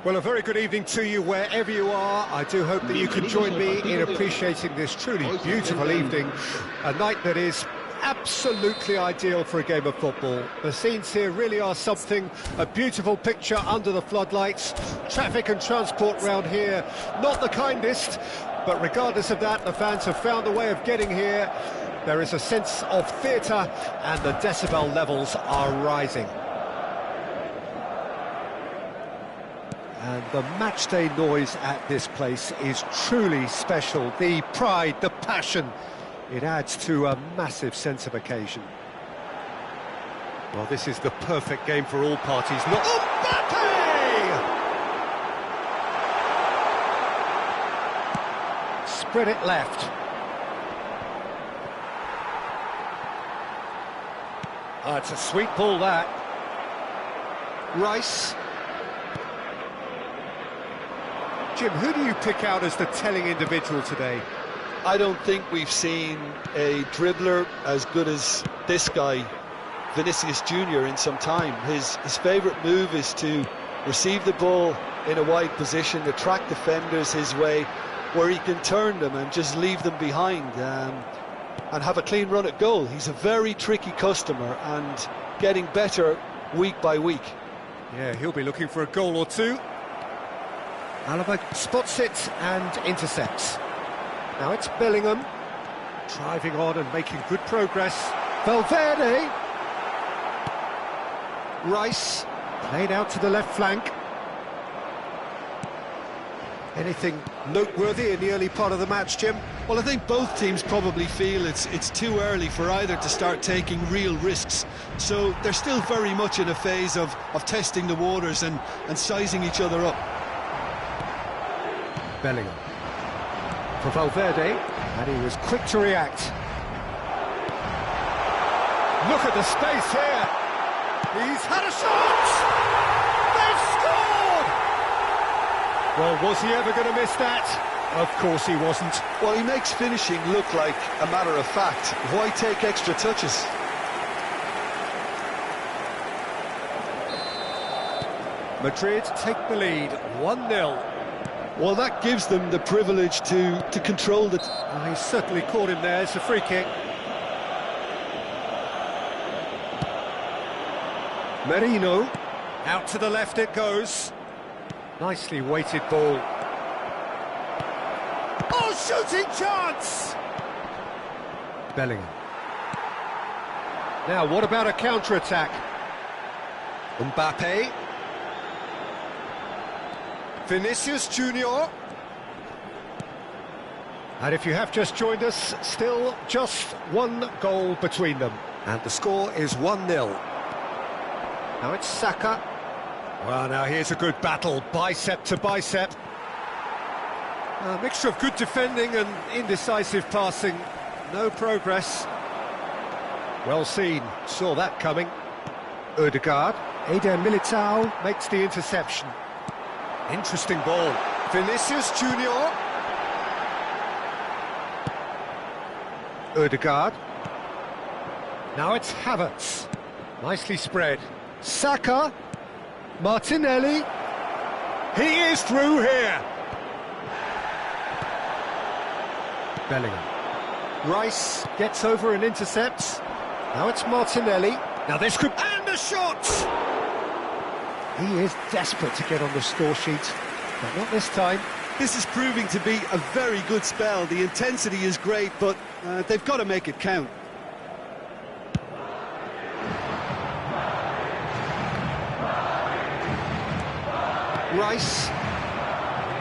Well, a very good evening to you wherever you are. I do hope that you can join me in appreciating this truly beautiful evening, a night that is absolutely ideal for a game of football. The scenes here really are something, a beautiful picture under the floodlights. Traffic and transport round here, not the kindest, but regardless of that, the fans have found a way of getting here. There is a sense of theatre and the decibel levels are rising. And the matchday noise at this place is truly special. The pride, the passion, it adds to a massive sense of occasion. Well, this is the perfect game for all parties. Not Mbappe! Spread it left. Oh, it's a sweet ball, that. Rice. Jim, who do you pick out as the telling individual today? I don't think we've seen a dribbler as good as this guy, Vinicius Jr., in some time. His favourite move is to receive the ball in a wide position, attract defenders his way, where he can turn them and just leave them behind and have a clean run at goal. He's a very tricky customer and getting better week by week. Yeah, he'll be looking for a goal or two. Alaba spots it and intercepts. Now it's Bellingham, driving on and making good progress. Valverde. Rice, played out to the left flank. Anything noteworthy in the early part of the match, Jim? Well, I think both teams probably feel it's too early for either to start taking real risks. So they're still very much in a phase of testing the waters and sizing each other up. Bellingham. For Valverde, and he was quick to react. Look at the space here. He's had a shot! They've scored! Well, was he ever going to miss that? Of course he wasn't. Well, he makes finishing look like a matter of fact. Why take extra touches? Madrid take the lead, 1-0. Well, that gives them the privilege to control the... Well, he's certainly caught him there. It's a free kick. Merino, out to the left it goes. Nicely weighted ball. Oh, shooting chance! Bellingham. Now, what about a counter-attack? Mbappe. Vinicius Junior. And if you have just joined us, still just one goal between them. And the score is 1-0. Now it's Saka. Well, now here's a good battle, bicep to bicep. A mixture of good defending and indecisive passing. No progress. Well seen, saw that coming. Ødegaard. Eder Militao makes the interception. Interesting ball. Vinicius Junior. Ødegaard. Now it's Havertz. Nicely spread. Saka. Martinelli. He is through here. Bellingham. Rice gets over and intercepts. Now it's Martinelli. Now this could... And a shot! He is desperate to get on the score sheet, but not this time. This is proving to be a very good spell. The intensity is great, but they've got to make it count. Rice.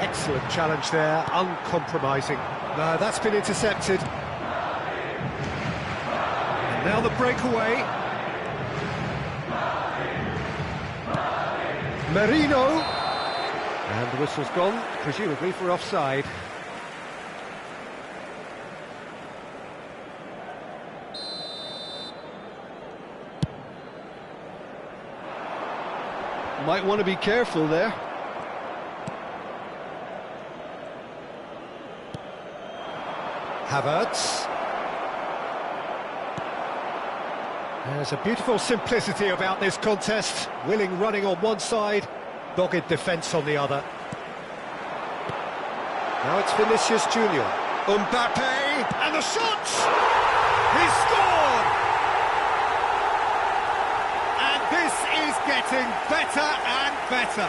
Excellent challenge there, uncompromising. No, that's been intercepted. And now the breakaway. Merino. And the whistle's gone, presumably for offside. Might want to be careful there. Havertz. There's a beautiful simplicity about this contest. Willing running on one side, dogged defence on the other. Now it's Vinicius Junior. Mbappe, and the shot! He scored! And this is getting better and better.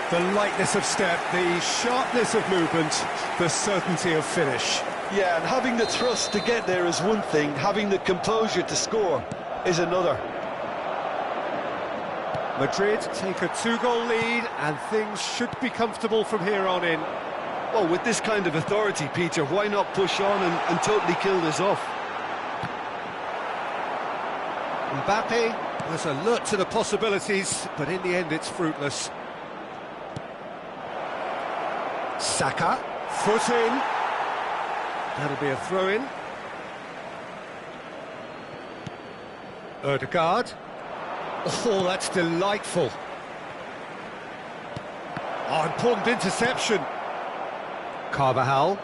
The lightness of step, the sharpness of movement, the certainty of finish. Yeah, and having the thrust to get there is one thing, having the composure to score is another. Madrid take a 2-goal lead, and things should be comfortable from here on in. Well, with this kind of authority, Peter, why not push on and totally kill this off? Mbappe was alert to the possibilities, but in the end it's fruitless. Saka, foot in. That'll be a throw-in. Ødegaard. Oh, that's delightful. Oh, important interception. Carvajal.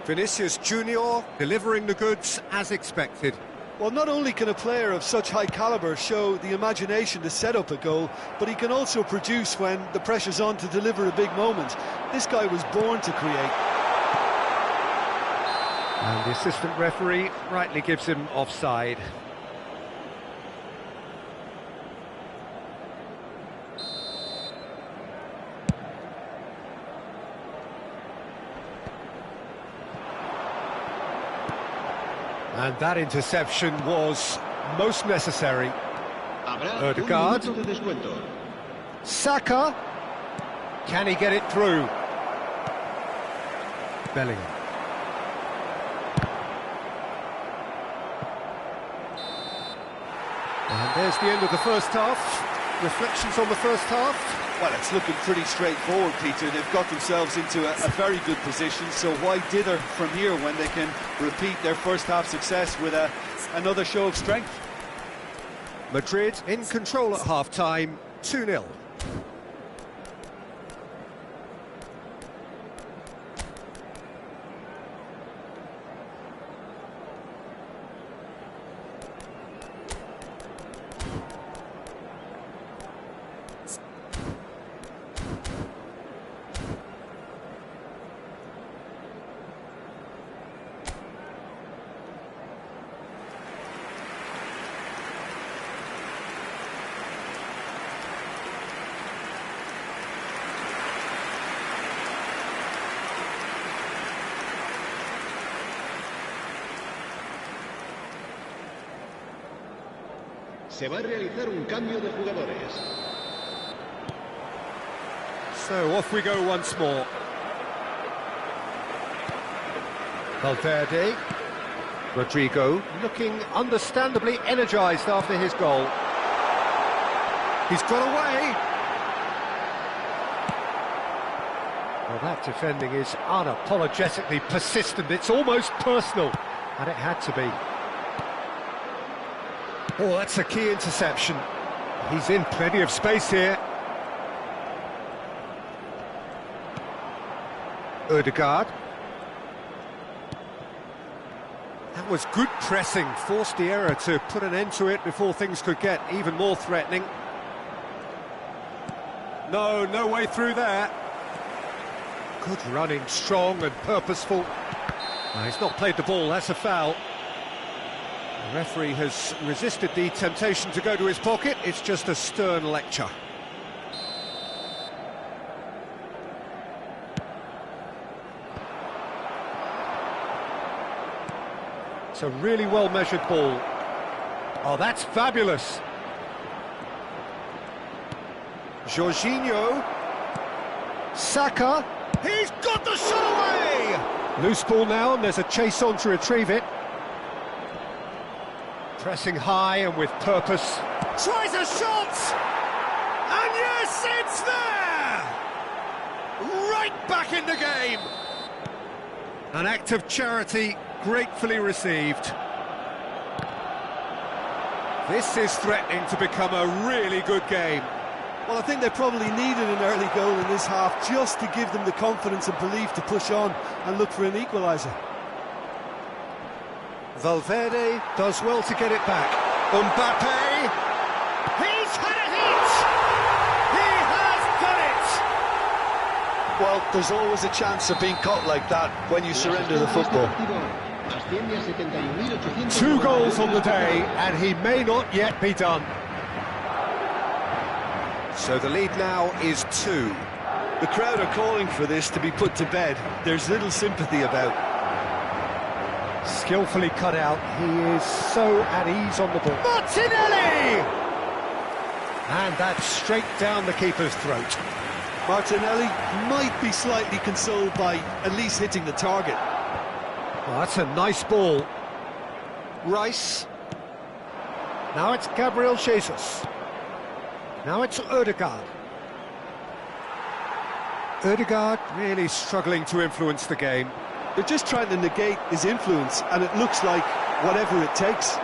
Vinicius Junior delivering the goods as expected. Well, not only can a player of such high calibre show the imagination to set up a goal, but he can also produce when the pressure's on to deliver a big moment. This guy was born to create. And the assistant referee rightly gives him offside. And that interception was most necessary. Ødegaard. Saka. Can he get it through? Bellingham. And there's the end of the first half. Reflections on the first half? Well, it's looking pretty straightforward, Peter. They've got themselves into a very good position, so why dither from here when they can repeat their first half success with another show of strength? Madrid in control at half-time, 2-0. Se va a realizar un cambio de jugadores. So off we go once more. Valverde. Rodrigo looking understandably energised after his goal. He's got away. Well, that defending is unapologetically persistent. It's almost personal, and it had to be. Oh, that's a key interception. He's in plenty of space here. Ødegaard. That was good pressing, forced the error to put an end to it before things could get even more threatening. No way through there. Good running, strong and purposeful. He's not played the ball, that's a foul. The referee has resisted the temptation to go to his pocket. It's just a stern lecture. It's a really well-measured ball. Oh, that's fabulous. Jorginho. Saka. He's got the shot away! Loose ball now, and there's a chase on to retrieve it. Pressing high and with purpose. Tries a shot! And yes, it's there! Right back in the game! An act of charity gratefully received. This is threatening to become a really good game. Well, I think they probably needed an early goal in this half just to give them the confidence and belief to push on and look for an equaliser. Valverde does well to get it back. Mbappe! He's had a hit! He has done it! Well, there's always a chance of being caught like that when you surrender the football. 2 goals on the day, and he may not yet be done. So the lead now is 2. The crowd are calling for this to be put to bed. There's little sympathy about. Skillfully cut out, he is so at ease on the ball. Martinelli! And that's straight down the keeper's throat. Martinelli might be slightly consoled by at least hitting the target. Well, that's a nice ball. Rice. Now it's Gabriel Jesus. Now it's Ødegaard. Ødegaard really struggling to influence the game. They're just trying to negate his influence, and it looks like whatever it takes.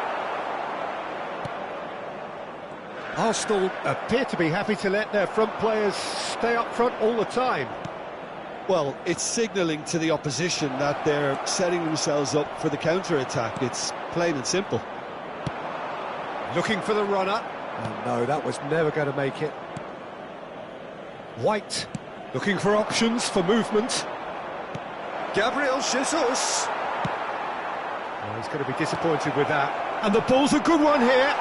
Arsenal appear to be happy to let their front players stay up front all the time. Well, it's signalling to the opposition that they're setting themselves up for the counter-attack. It's plain and simple. Looking for the runner. Oh, no, that was never going to make it. White, looking for options for movement. Gabriel Jesus. Oh, he's going to be disappointed with that. And the ball's a good one here.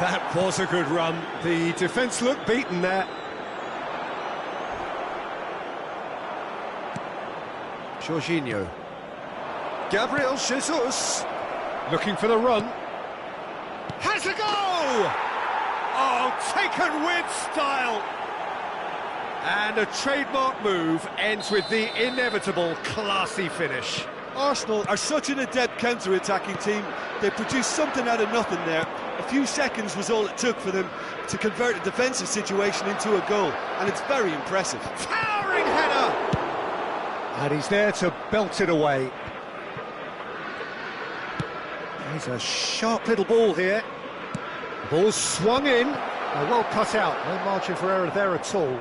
That was a good run. The defence looked beaten there. Jorginho. Gabriel Jesus. Looking for the run. Has a go! Oh, taken with style! And a trademark move ends with the inevitable classy finish. Arsenal are such an adept counter-attacking team. They produced something out of nothing there. A few seconds was all it took for them to convert a defensive situation into a goal, and it's very impressive. Towering header! And he's there to belt it away. There's a sharp little ball here. The ball's swung in. Well cut out. No margin for error there at all.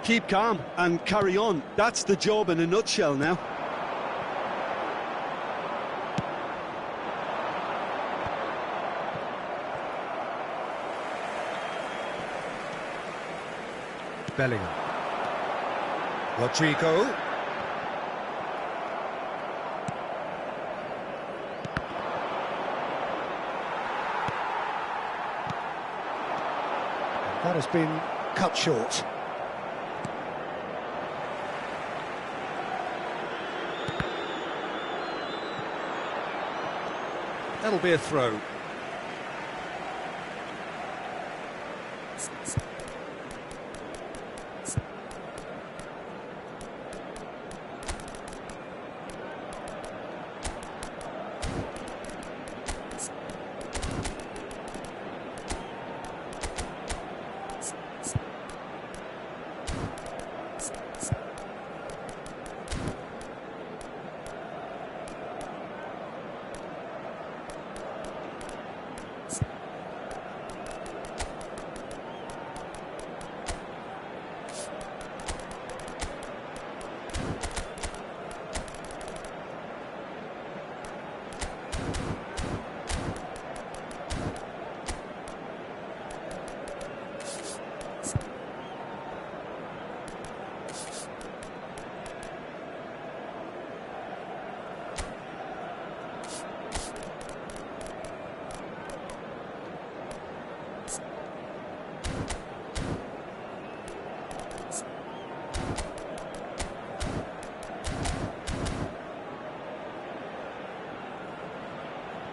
Keep calm and carry on. That's the job in a nutshell now. Bellingham. Rodrigo. That has been cut short. That'll be a throw.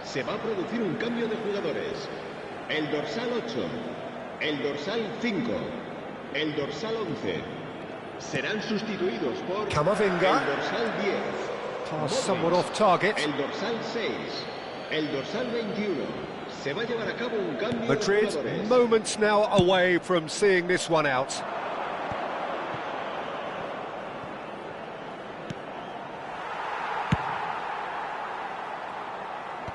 Se va a producir un cambio de jugadores. El dorsal 8, el dorsal 5, el dorsal 11 serán sustituidos por Camavinga. el dorsal 10, Pass somewhat off target. el dorsal 6, el dorsal 21. Se va a llevar a cabo un cambio Madrid, de jugadores. moments now away from seeing this one out.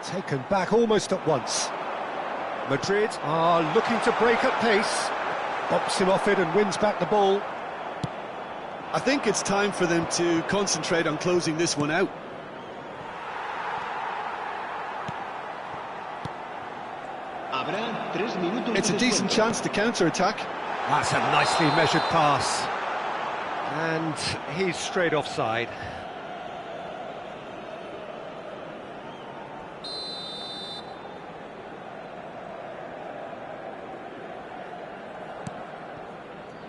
Taken back almost at once. Madrid are looking to break at pace. Bops him off it and wins back the ball. I think it's time for them to concentrate on closing this one out. Habrá 3 minutos It's de a decent descuento. chance to counter-attack. That's a nicely measured pass. And he's straight offside.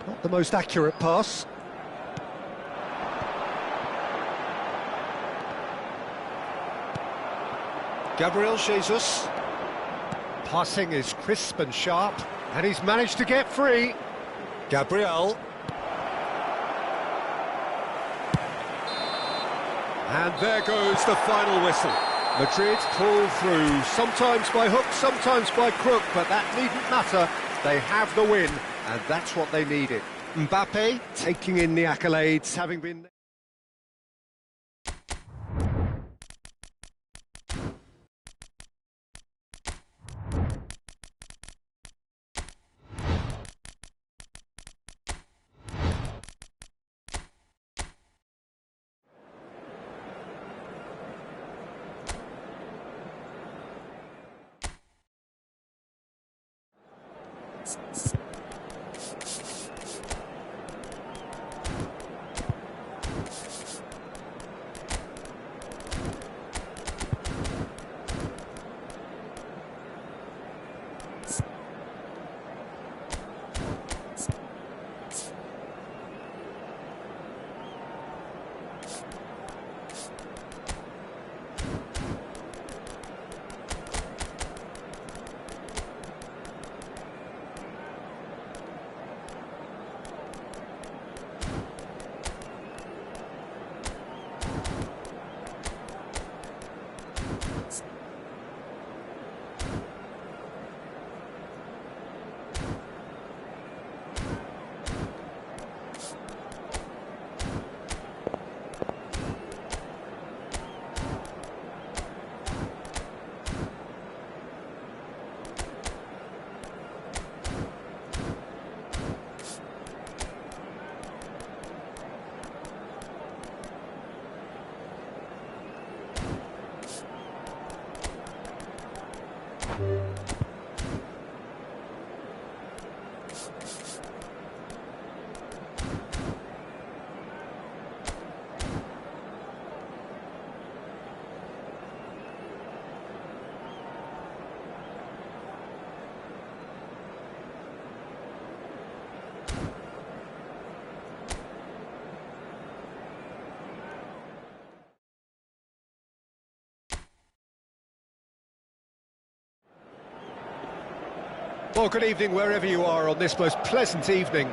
Not the most accurate pass. Gabriel Jesus. Passing is crisp and sharp, and he's managed to get free. Gabriel. And there goes the final whistle. Madrid pull through, sometimes by hook, sometimes by crook, but that needn't matter. They have the win, and that's what they needed. Mbappe taking in the accolades, having been... Well, good evening wherever you are on this most pleasant evening.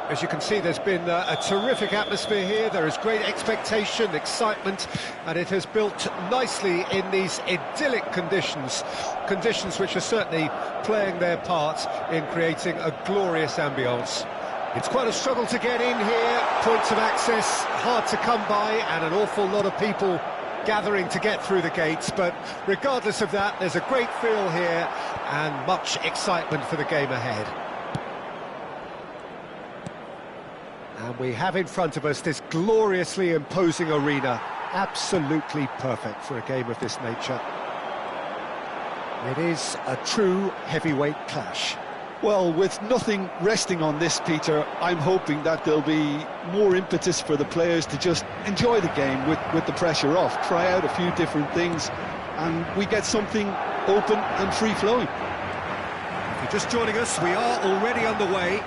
As you can see, there's been a terrific atmosphere here. There is great expectation, excitement, and it has built nicely in these idyllic conditions. Conditions which are certainly playing their part in creating a glorious ambience. It's quite a struggle to get in here, points of access hard to come by, and an awful lot of people gathering to get through the gates, but regardless of that, there's a great feel here and much excitement for the game ahead. And we have in front of us this gloriously imposing arena, absolutely perfect for a game of this nature. It is a true heavyweight clash. Well, with nothing resting on this, Peter, I'm hoping that there'll be more impetus for the players to just enjoy the game with the pressure off, try out a few different things, and we get something open and free-flowing. If you're just joining us, we are already underway.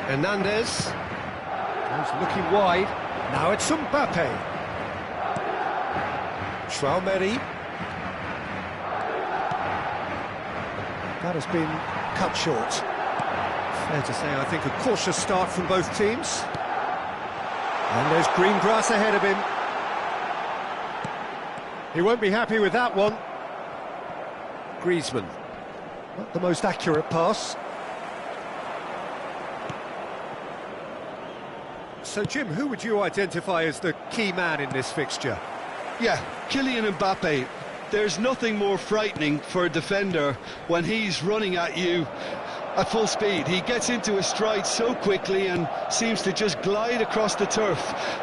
Hernandez goes looking wide. Now it's Mbappe. Traoré. That has been cut short. Fair to say, I think, a cautious start from both teams. And there's green grass ahead of him. He won't be happy with that one. Griezmann. Not the most accurate pass. So, Jim, who would you identify as the key man in this fixture? Yeah, Kylian Mbappe. There's nothing more frightening for a defender when he's running at you at full speed. He gets into his stride so quickly and seems to just glide across the turf.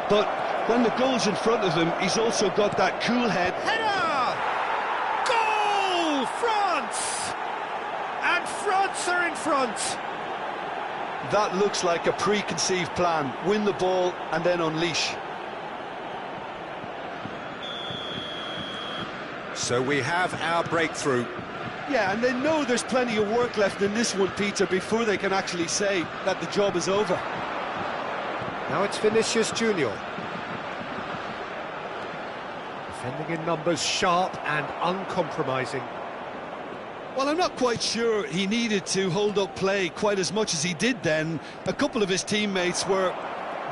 But when the goal's in front of him, he's also got that cool head. Header! Goal! France! And France are in front! That looks like a preconceived plan. Win the ball and then unleash. So we have our breakthrough. Yeah, and they know there's plenty of work left in this one, Peter, before they can actually say that the job is over. Now it's Vinicius Junior. Defending in numbers, sharp and uncompromising. Well, I'm not quite sure he needed to hold up play quite as much as he did then. A couple of his teammates were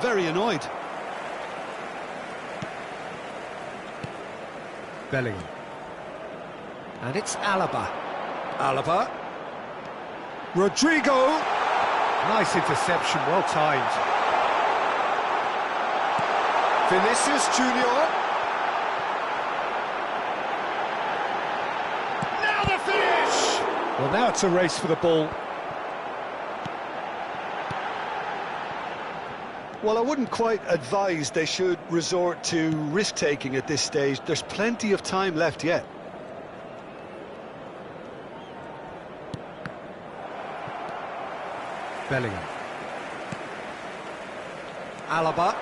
very annoyed. Bellingham. And it's Alaba. Alaba. Rodrigo. Nice interception, well timed. Vinicius Junior. Now the finish! Well, now it's a race for the ball. Well, I wouldn't quite advise they should resort to risk-taking at this stage. There's plenty of time left yet. Bellingham. Alaba.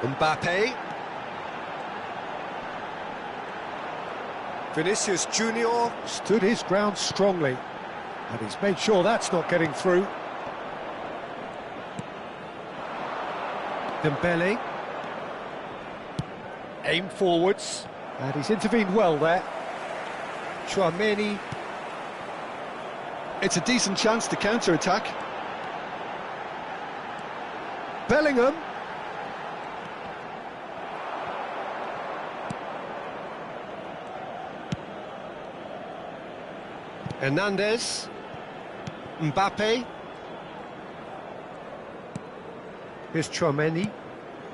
Mbappe. Vinicius Junior stood his ground strongly, and he's made sure that's not getting through. Dembele. Aim forwards, and he's intervened well there. Traoré. It's a decent chance to counter-attack. Bellingham. Hernandez. Mbappe. Here's Traoré.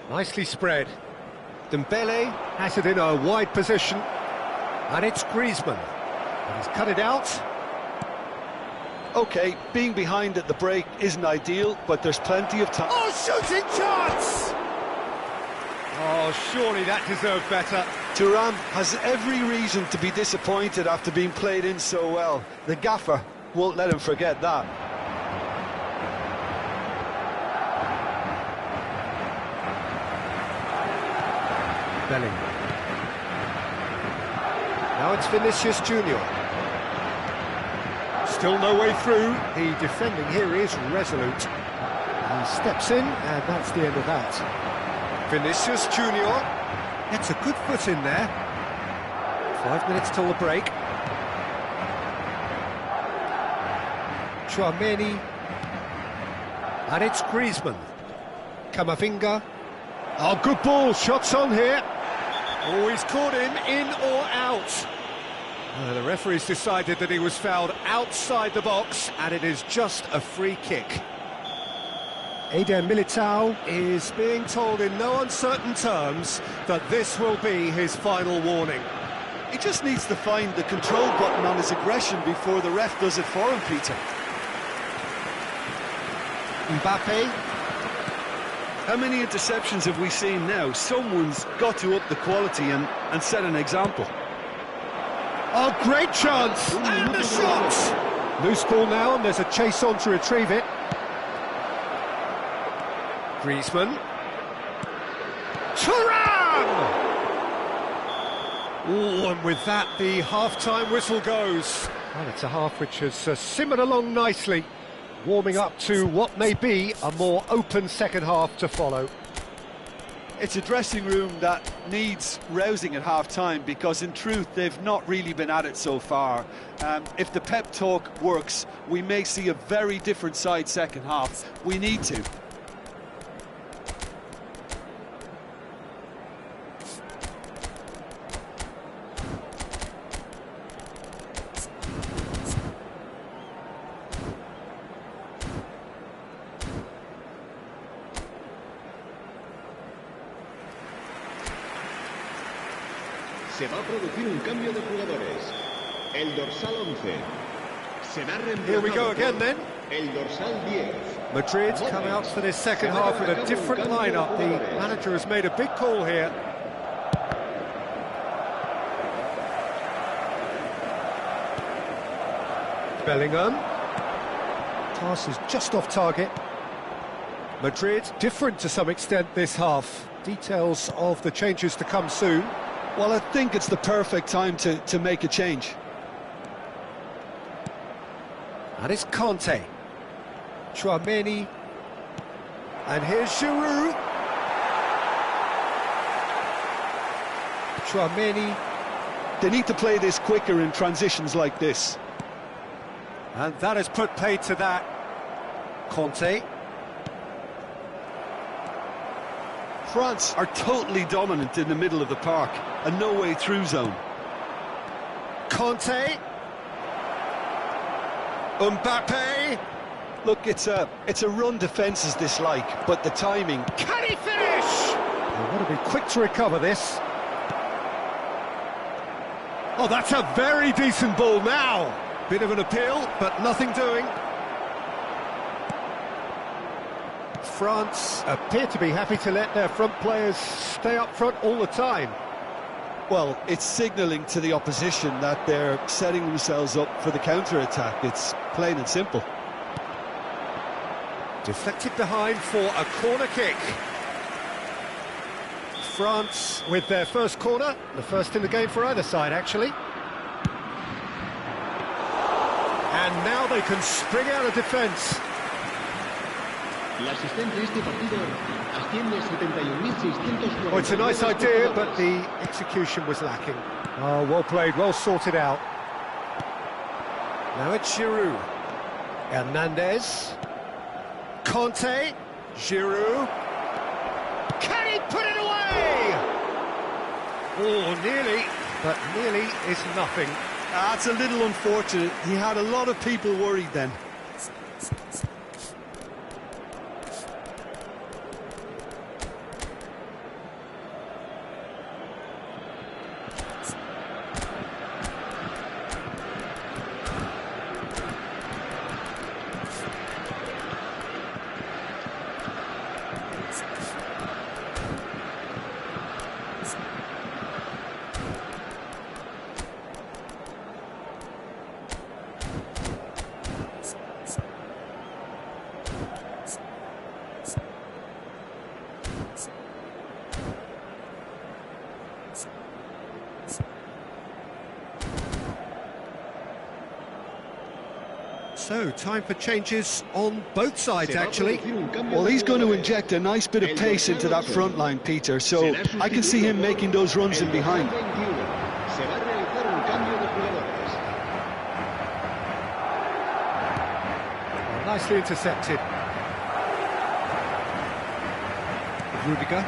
Nicely spread. Dembele has it in a wide position. And it's Griezmann. And he's cut it out. OK, being behind at the break isn't ideal, but there's plenty of time. Oh, shooting chance! Oh, surely that deserved better. Thuram has every reason to be disappointed after being played in so well. The gaffer won't let him forget that. Bellingham. Now it's Vinicius Junior. Still no way through. The defending here is resolute. He steps in, and that's the end of that. Vinicius Junior gets a good foot in there. 5 minutes till the break. Tchouaméni. And it's Griezmann. Camavinga. Oh, good ball. Shots on here. Oh, he's caught him in or out. The referee's decided that he was fouled outside the box, and it is just a free kick. Eder Militao is being told in no uncertain terms that this will be his final warning. He just needs to find the control button on his aggression before the ref does it for him, Peter. Mbappe. How many interceptions have we seen now? Someone's got to up the quality and set an example. Oh, great chance! And the shot! Loose ball now, and there's a chase on to retrieve it. Griezmann. Thuram! Oh, and with that, the half-time whistle goes. Well, it's a half which has simmered along nicely, warming up to what may be a more open second half to follow. It's a dressing room that needs rousing at half-time because, in truth, they've not really been at it so far. If the pep talk works, we may see a very different side second half. We need to. Se va a producir un cambio de jugadores. El dorsal 11 será reemplazado. Here we go again then. El dorsal 10. Madrid come out for this second half with a different lineup. The manager has made a big call here. Bellingham. Pass is just off target. Madrid different to some extent this half. Details of the changes to come soon. Well, I think it's the perfect time to make a change. And it's Conte. Tchouaméni. And here's Giroud. Tchouaméni. They need to play this quicker in transitions like this. And that has put paid to that. Conte. France are totally dominant in the middle of the park, a no-way through zone. Conte. Mbappe. Look, it's a run defence is dislike, but the timing. Can he finish? They've got to be quick to recover this. Oh, that's a very decent ball now. Bit of an appeal, but nothing doing. France appear to be happy to let their front players stay up front all the time. Well, it's signalling to the opposition that they're setting themselves up for the counter-attack. It's plain and simple. Deflected behind for a corner kick. France with their first corner, the first in the game for either side, actually. And now they can spring out of defence. Oh, it's a nice idea, but the execution was lacking. Oh, well played, well sorted out. Now it's Giroud. Hernandez. Conte. Giroud. Can he put it away? Oh, nearly, but nearly is nothing. That's a little unfortunate. He had a lot of people worried then. So, time for changes on both sides, actually. Well, he's going to inject a nice bit of pace into that front line, Peter, so I can see him making those runs in behind. Oh, nicely intercepted. Rudiger.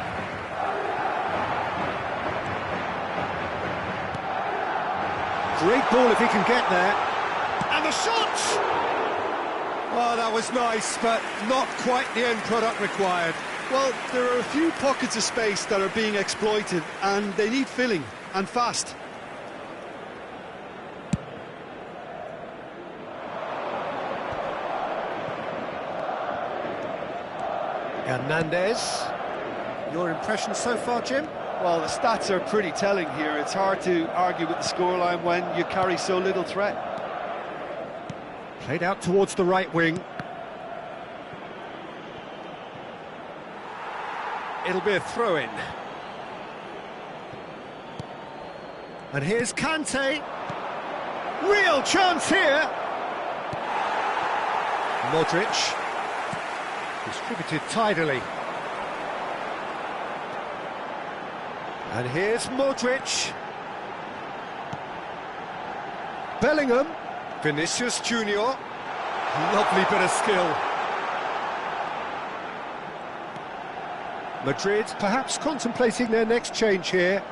Great ball if he can get there. And the shot! Oh, that was nice, but not quite the end product required. Well, there are a few pockets of space that are being exploited, and they need filling, and fast. Hernandez. Your impression so far, Jim? Well, the stats are pretty telling here. It's hard to argue with the scoreline when you carry so little threat. Played out towards the right wing. It'll be a throw-in. And here's Kante. Real chance here. Modric. Distributed tidily. And here's Modric. Bellingham. Vinicius Junior. Lovely bit of skill. Madrid perhaps contemplating their next change here.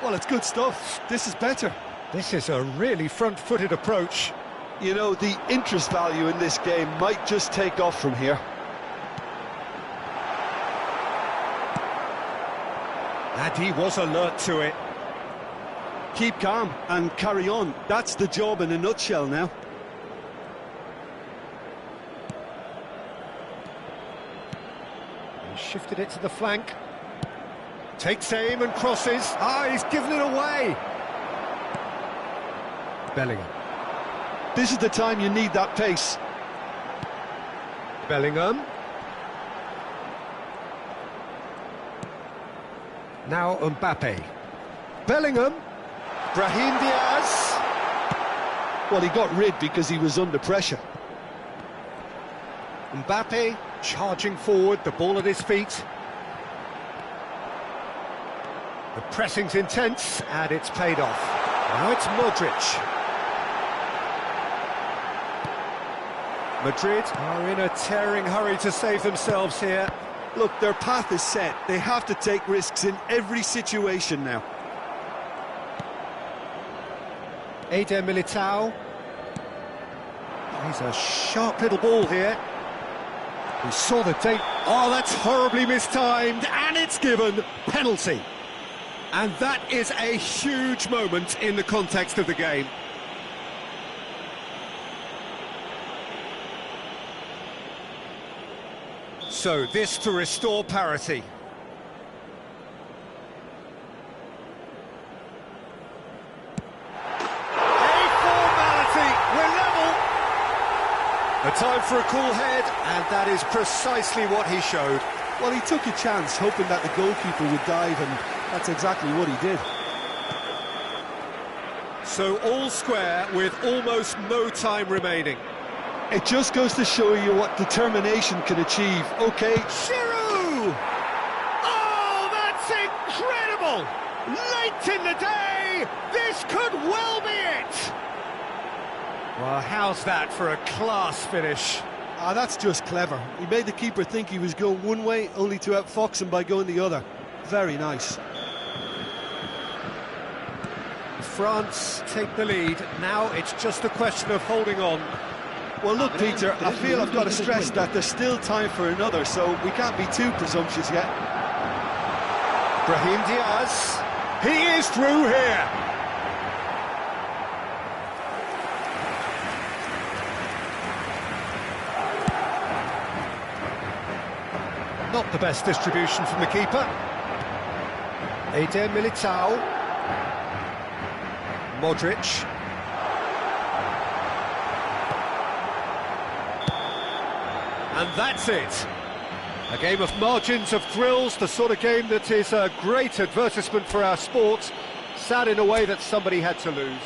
Well, it's good stuff. This is better. This is a really front-footed approach. You know, the interest value in this game might just take off from here. And he was alert to it. Keep calm and carry on. That's the job in a nutshell now. He shifted it to the flank. Takes aim and crosses. Ah, he's given it away. Bellingham. This is the time you need that pace. Bellingham. Now Mbappe. Bellingham. Brahim Diaz. Well, he got rid because he was under pressure. Mbappe charging forward, the ball at his feet. The pressing's intense, and it's paid off. Now it's Modric. Madrid are in a tearing hurry to save themselves here. Look, their path is set. They have to take risks in every situation now. Eder Militao. He's a sharp little ball here. We saw the date. Oh, that's horribly mistimed, and it's given penalty. And that is a huge moment in the context of the game. So this to restore parity. A time for a cool head, and that is precisely what he showed. Well, he took a chance, hoping that the goalkeeper would dive, and that's exactly what he did. So all square with almost no time remaining. It just goes to show you what determination can achieve. OK. Giroud! Oh, that's incredible! Late in the day, this could well be it! Well, how's that for a class finish? Ah, that's just clever. He made the keeper think he was going one way, only to outfox him by going the other. Very nice. France take the lead. Now it's just a question of holding on. Well, look, Peter, I feel I've got to stress that there's still time for another, so we can't be too presumptuous yet. Brahim Diaz. He is through here. Not the best distribution from the keeper. Eder Militao. Modric. And that's it. A game of margins, of thrills, the sort of game that is a great advertisement for our sport. Sad in a way that somebody had to lose.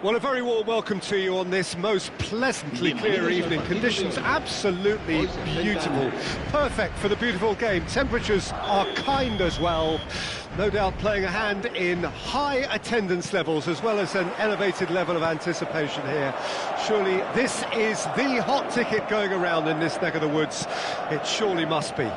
Well, a very warm welcome to you on this most pleasantly clear evening. Conditions absolutely beautiful. Perfect for the beautiful game. Temperatures are kind as well. No doubt playing a hand in high attendance levels as well as an elevated level of anticipation here. Surely this is the hot ticket going around in this neck of the woods. It surely must be.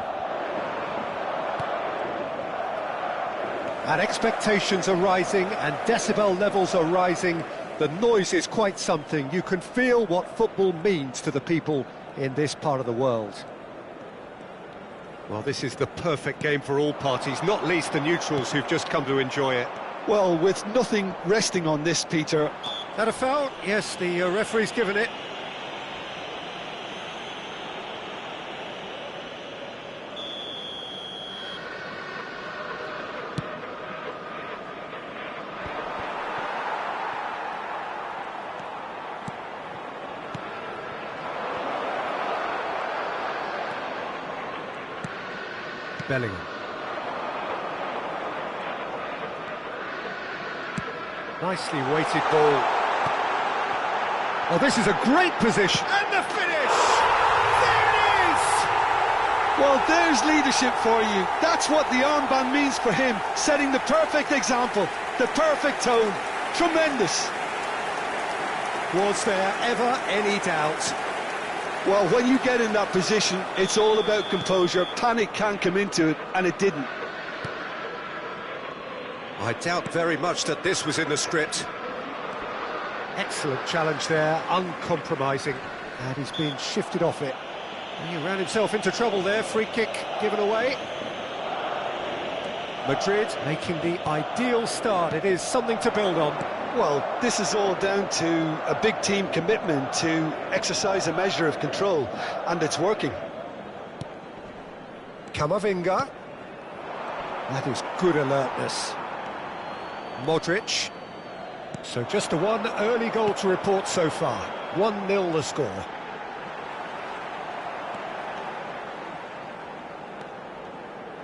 And expectations are rising and decibel levels are rising. The noise is quite something. You can feel what football means to the people in this part of the world. Well, this is the perfect game for all parties, not least the neutrals who've just come to enjoy it. Well, with nothing resting on this, Peter. That a foul? Yes, the referee's given it. Bellingham. Nicely weighted ball. Oh, this is a great position. And the finish! There it is! Well, there's leadership for you. That's what the armband means for him. Setting the perfect example, the perfect tone. Tremendous. Was there ever any doubt? Well, when you get in that position, it's all about composure. Panic can come into it, and it didn't. I doubt very much that this was in the script. Excellent challenge there, uncompromising. And he's been shifted off it. And he ran himself into trouble there, free kick given away. Madrid making the ideal start. It is something to build on. Well, this is all down to a big team commitment to exercise a measure of control, and it's working. Camavinga. That is good alertness. Modric. So just the one early goal to report so far. 1-0 the score.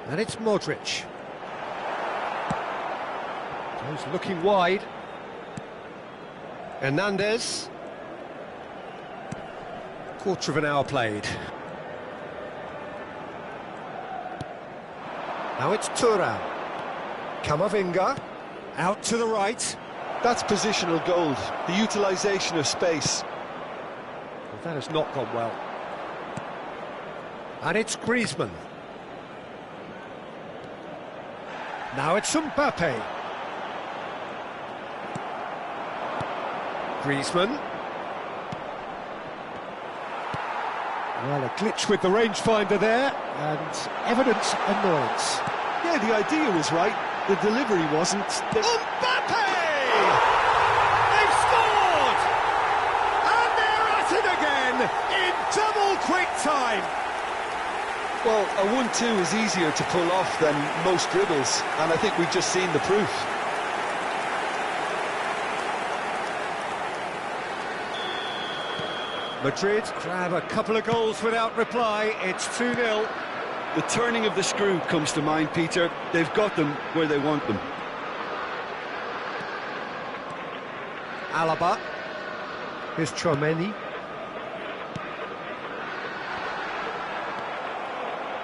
And it's Modric. He's looking wide. Hernandez. Quarter of an hour played. Now it's Thuram. Camavinga. Out to the right. That's positional gold, the utilisation of space. Well, that has not gone well. And it's Griezmann. Now it's Mbappe. Griezmann. Well, a glitch with the rangefinder there, and evident annoyance. Yeah, the idea was right, the delivery wasn't. Mbappe! They've scored! And they're at it again, in double quick time! Well, a 1-2 is easier to pull off than most dribbles, and I think we've just seen the proof. Madrid grab a couple of goals without reply. It's 2-0. The turning of the screw comes to mind, Peter. They've got them where they want them. Alaba. Here's Tchouaméni.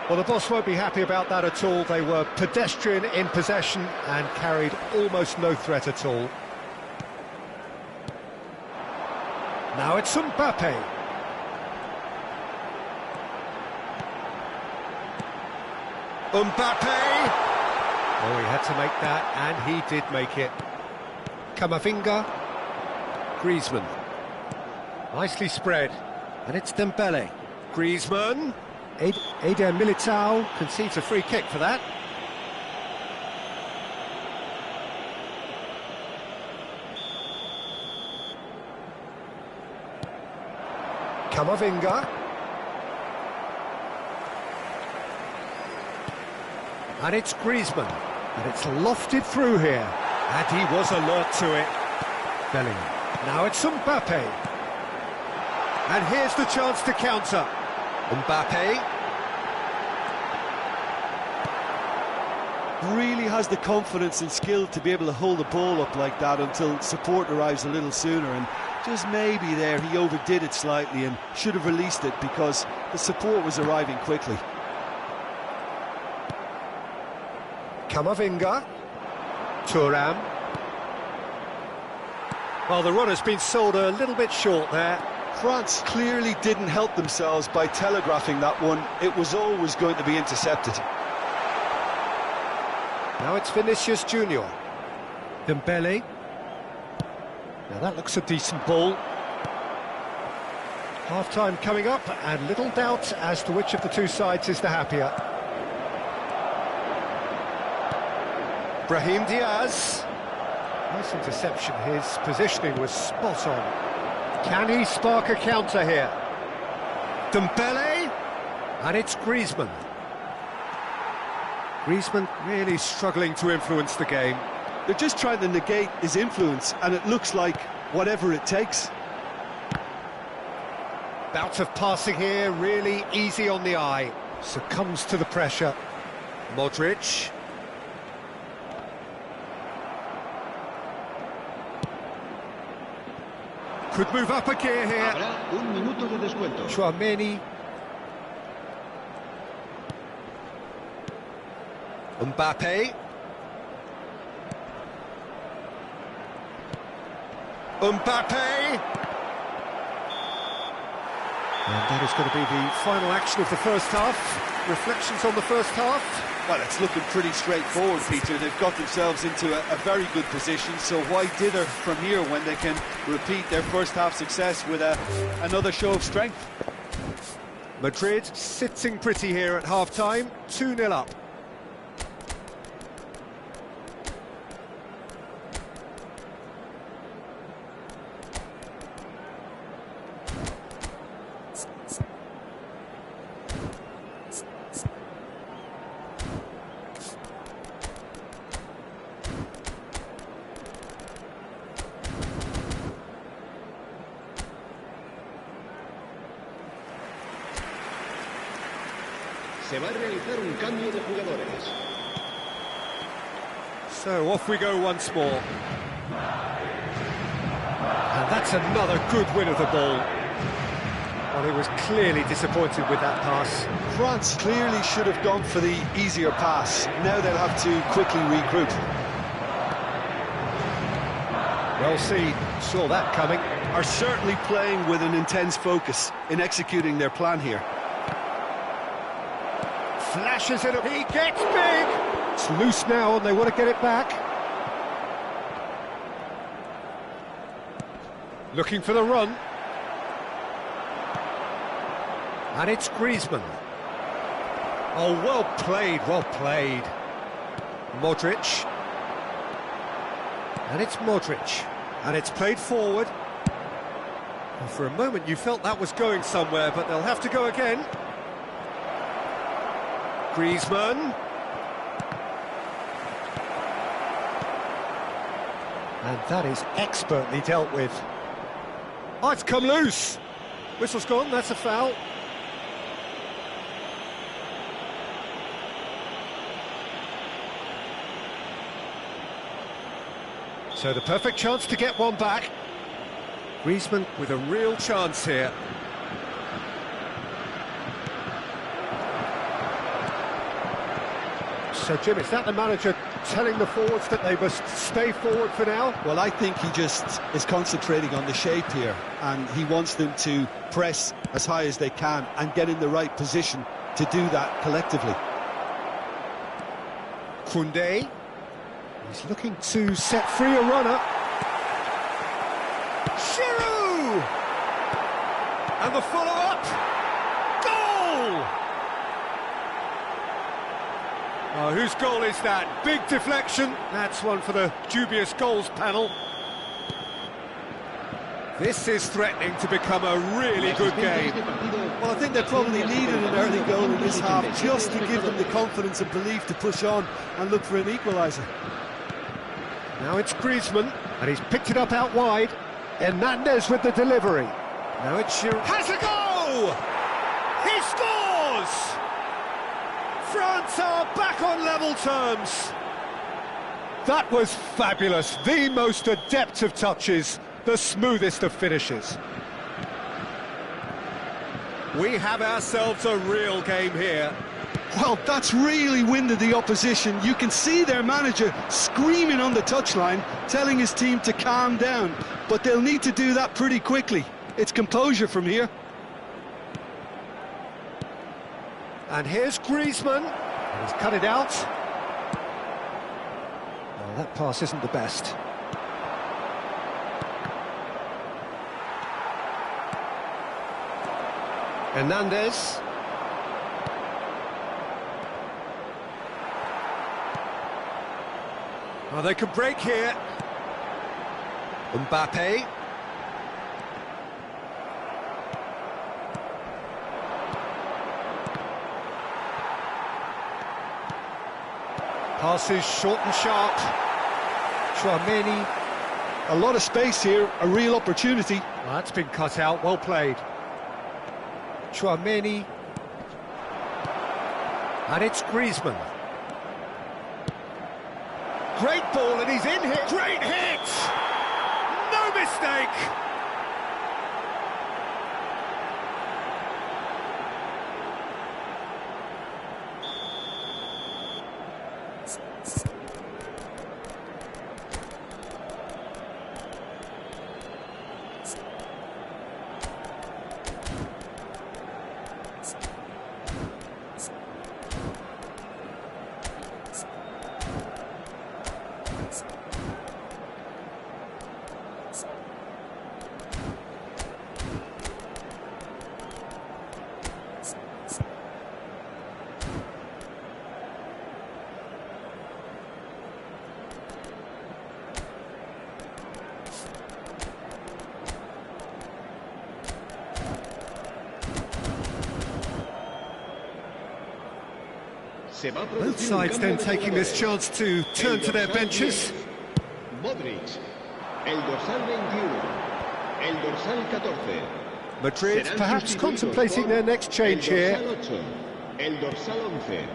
Well, the boss won't be happy about that at all. They were pedestrian in possession and carried almost no threat at all. Now it's Mbappe. Mbappe! Oh, he had to make that, and he did make it. Camavinga. Griezmann. Nicely spread. And it's Dembele. Griezmann. Eder Militao concedes a free kick for that. Camavinga. And it's Griezmann. And it's lofted through here. And he was alert to it. Bellingham. Now it's Mbappe. And here's the chance to counter. Mbappe. Really has the confidence and skill to be able to hold the ball up like that until support arrives a little sooner, and just maybe there he overdid it slightly and should have released it because the support was arriving quickly. Camavinga. Thuram. Well, the run has been sold a little bit short there. France clearly didn't help themselves by telegraphing that one. It was always going to be intercepted. Now it's Vinicius Junior. Dembele. Now that looks a decent ball. Half-time coming up, and little doubt as to which of the two sides is the happier. Brahim Diaz. Nice interception, his positioning was spot on. Can he spark a counter here? Dembele, and it's Griezmann. Griezmann really struggling to influence the game. They're just trying to negate his influence, and it looks like whatever it takes. Bout of passing here, really easy on the eye. Succumbs to the pressure. Modric. Could move up a gear here. Habrá un minuto de descuento. Tchouaméni. Mbappe. Mbappe. And that is going to be the final action of the first half. Reflections on the first half? Well, it's looking pretty straightforward, Peter. They've got themselves into a very good position, so why dither from here when they can repeat their first half success with another show of strength? Madrid sitting pretty here at half-time, 2-0 up. Se va a realizar un cambio de jugadores. So off we go once more. And that's another good win of the ball. Well, he was clearly disappointed with that pass. France clearly should have gone for the easier pass. Now they'll have to quickly regroup. Well seen, saw that coming. Are certainly playing with an intense focus in executing their plan here. Flashes it up, he gets big! It's loose now and they want to get it back. Looking for the run. And it's Griezmann. Oh, well played, well played. Modric. And it's Modric. And it's played forward. Well, for a moment you felt that was going somewhere, but they'll have to go again. Griezmann. And that is expertly dealt with. Oh, it's come loose. Whistle's gone, that's a foul. So the perfect chance to get one back. Griezmann with a real chance here. So, Jim, is that the manager telling the forwards that they must stay forward for now? Well, I think he just is concentrating on the shape here, and he wants them to press as high as they can and get in the right position to do that collectively. Koundé, he's looking to set free a runner. Giroud! And the follow-up! Goal! Oh, whose goal is that? Big deflection. That's one for the dubious goals panel. This is threatening to become a really good game. Well, I think they probably needed an early goal in this half just to give them the confidence and belief to push on and look for an equaliser. Now it's Griezmann, and he's picked it up out wide. Hernandez with the delivery. Now it's Giroud. Has a go! He scores! France are back on level terms. That was fabulous. The most adept of touches, the smoothest of finishes. We have ourselves a real game here. Well, that's really winded the opposition. You can see their manager screaming on the touchline, telling his team to calm down. But they'll need to do that pretty quickly. It's composure from here. And here's Griezmann. And he's cut it out. Well, that pass isn't the best. Hernandez. Oh, they could break here. Mbappe. Passes short and sharp. Tchouaméni. A lot of space here, a real opportunity. Well, that's been cut out, well played. Tchouaméni. And it's Griezmann. Great ball, and he's in here. Great hit! No mistake! Both sides then taking this chance to turn to their benches. Modric, el dorsal 21, el dorsal 14. Madrid perhaps contemplating their next change here. El dorsal 11,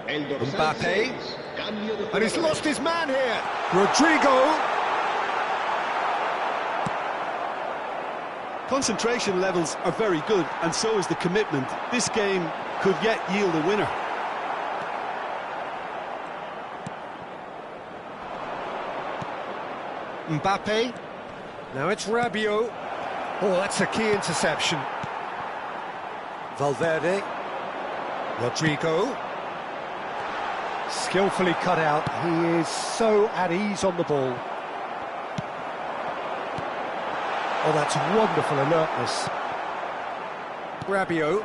el dorsal Mbappe, 6, cambio de and he's jugadores. lost his man here. Rodrigo. Concentration levels are very good, and so is the commitment. This game could yet yield a winner. Mbappe. Now it's Rabiot. Oh, that's a key interception. Valverde. Rodrigo. Skillfully cut out. He is so at ease on the ball. Oh, that's wonderful alertness. Rabiot.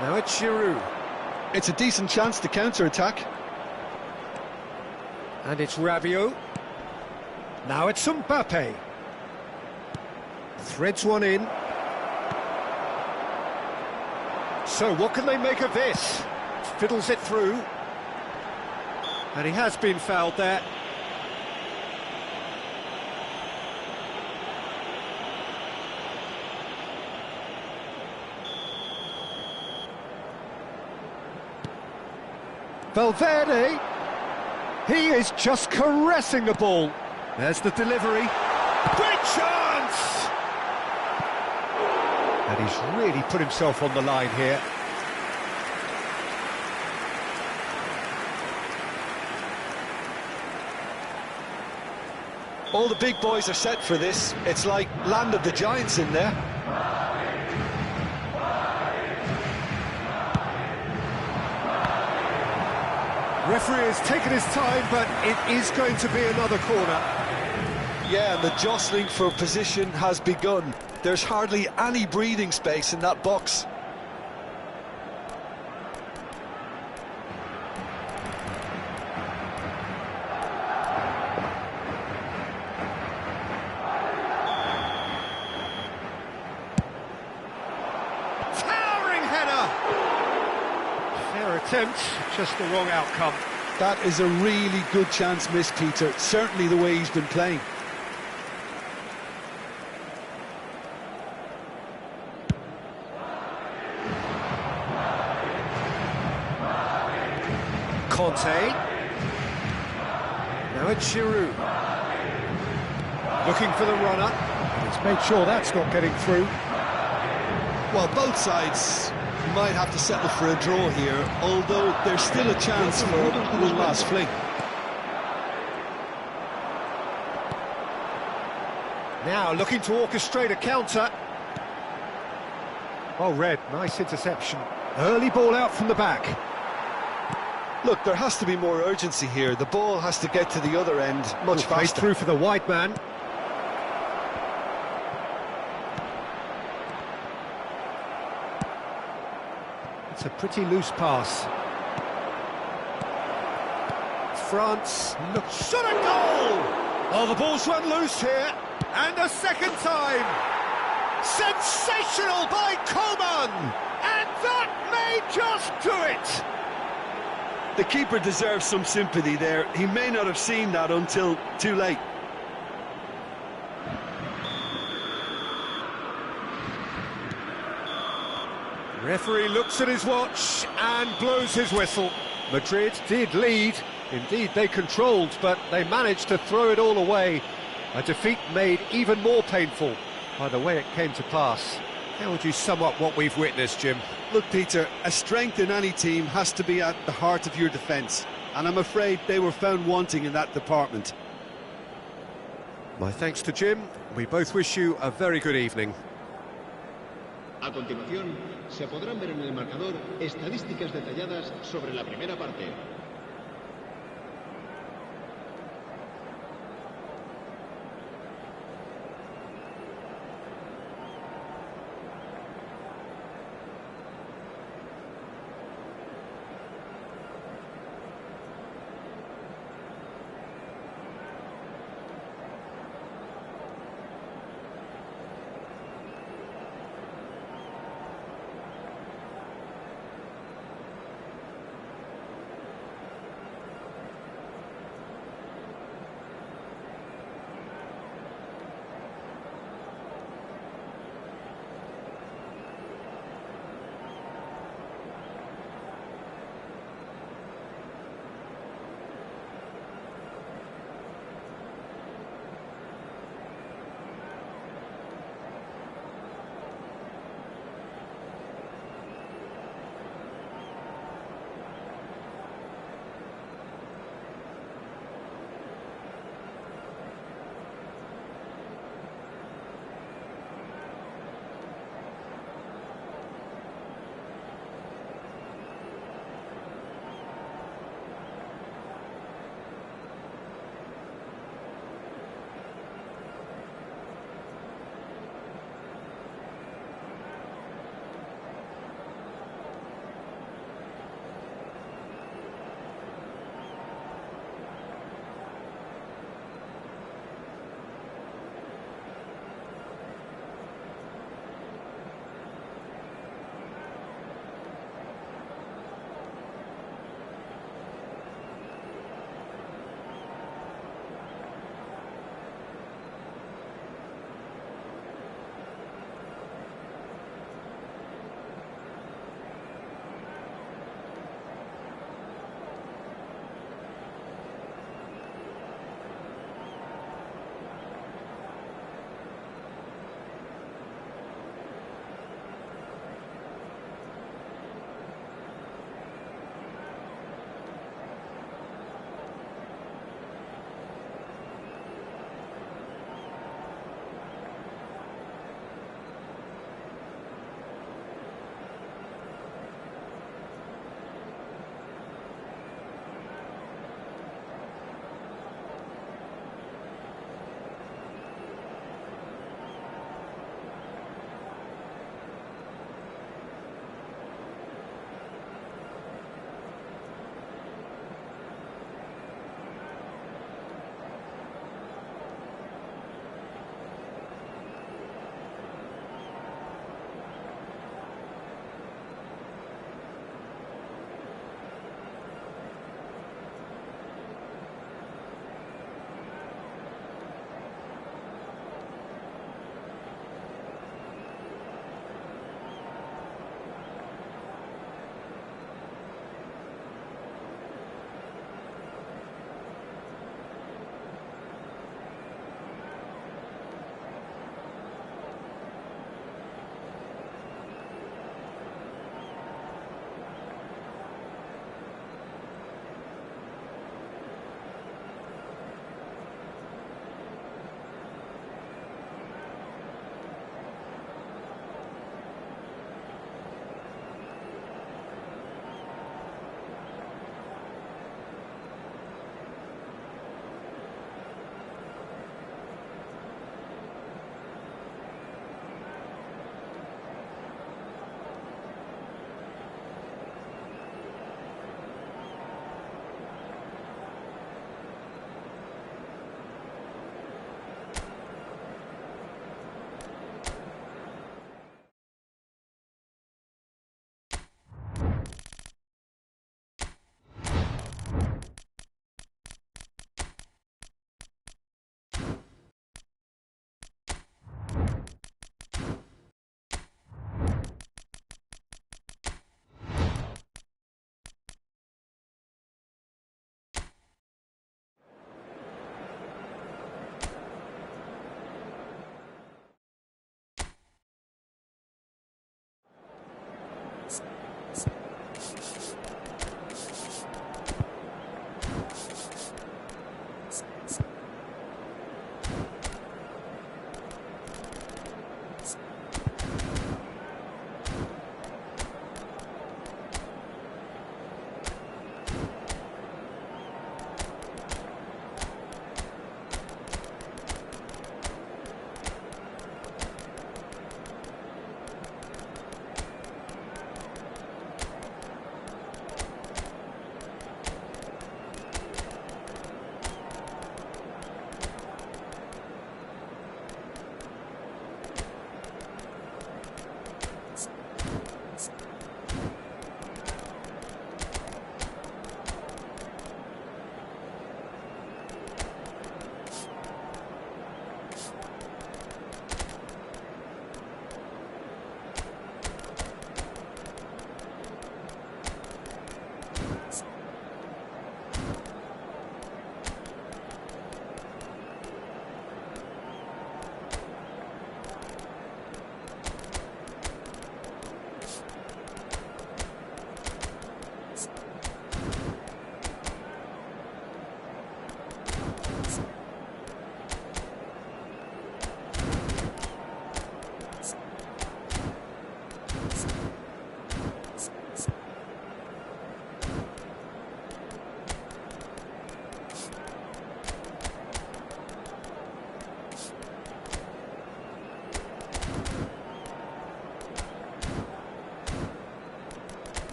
Now it's Giroud. It's a decent chance to counter-attack. And it's Rabiot. Now it's Mbappe. Threads one in. So what can they make of this? Fiddles it through. And he has been fouled there. Valverde. He is just caressing the ball. There's the delivery. Great chance! And he's really put himself on the line here. All the big boys are set for this. It's like Land of the Giants in there. Referee has taken his time, but it is going to be another corner. Yeah, and the jostling for position has begun. There's hardly any breathing space in that box. Fair attempt, just the wrong outcome. That is a really good chance missed, Peter. Certainly the way he's been playing. Conte. Now it's Giroud. Looking for the runner. He's made sure that's not getting through. Well, both sides might have to settle for a draw here, although there's still a chance for one last fling. Now looking to orchestrate a counter. Well read, nice interception. Early ball out from the back. Look, there has to be more urgency here. The ball has to get to the other end much faster. Through for the wide man. It's a pretty loose pass. France looks... Shot a goal! Oh, the ball's run loose here. And a second time. Sensational by Coman! And that may just do it! The keeper deserves some sympathy there. He may not have seen that until too late. Referee looks at his watch and blows his whistle. Madrid did lead. Indeed, they controlled, but they managed to throw it all away. A defeat made even more painful by the way it came to pass. How would you sum up what we've witnessed, Jim? Look, Peter, a strength in any team has to be at the heart of your defence, and I'm afraid they were found wanting in that department. My thanks to Jim. We both wish you a very good evening. A continuación, se podrán ver en el marcador estadísticas detalladas sobre la primera parte.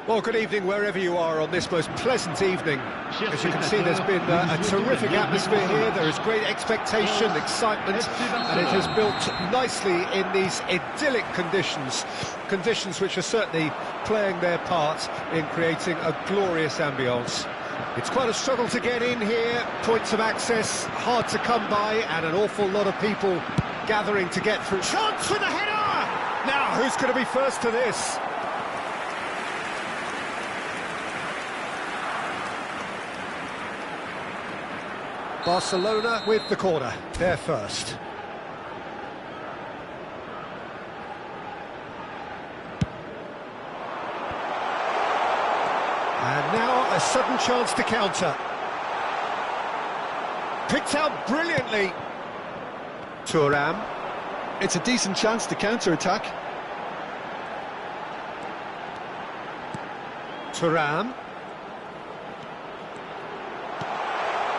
Well, good evening wherever you are on this most pleasant evening. As you can see, there's been a terrific atmosphere here. There is great expectation, excitement, and it has built nicely in these idyllic conditions. Conditions which are certainly playing their part in creating a glorious ambience. It's quite a struggle to get in here, points of access hard to come by, and an awful lot of people gathering to get through. Chance for the header! Now, who's going to be first to this? Barcelona with the corner, they're first. And now a sudden chance to counter. Picked out brilliantly. Thuram. It's a decent chance to counter-attack. Thuram.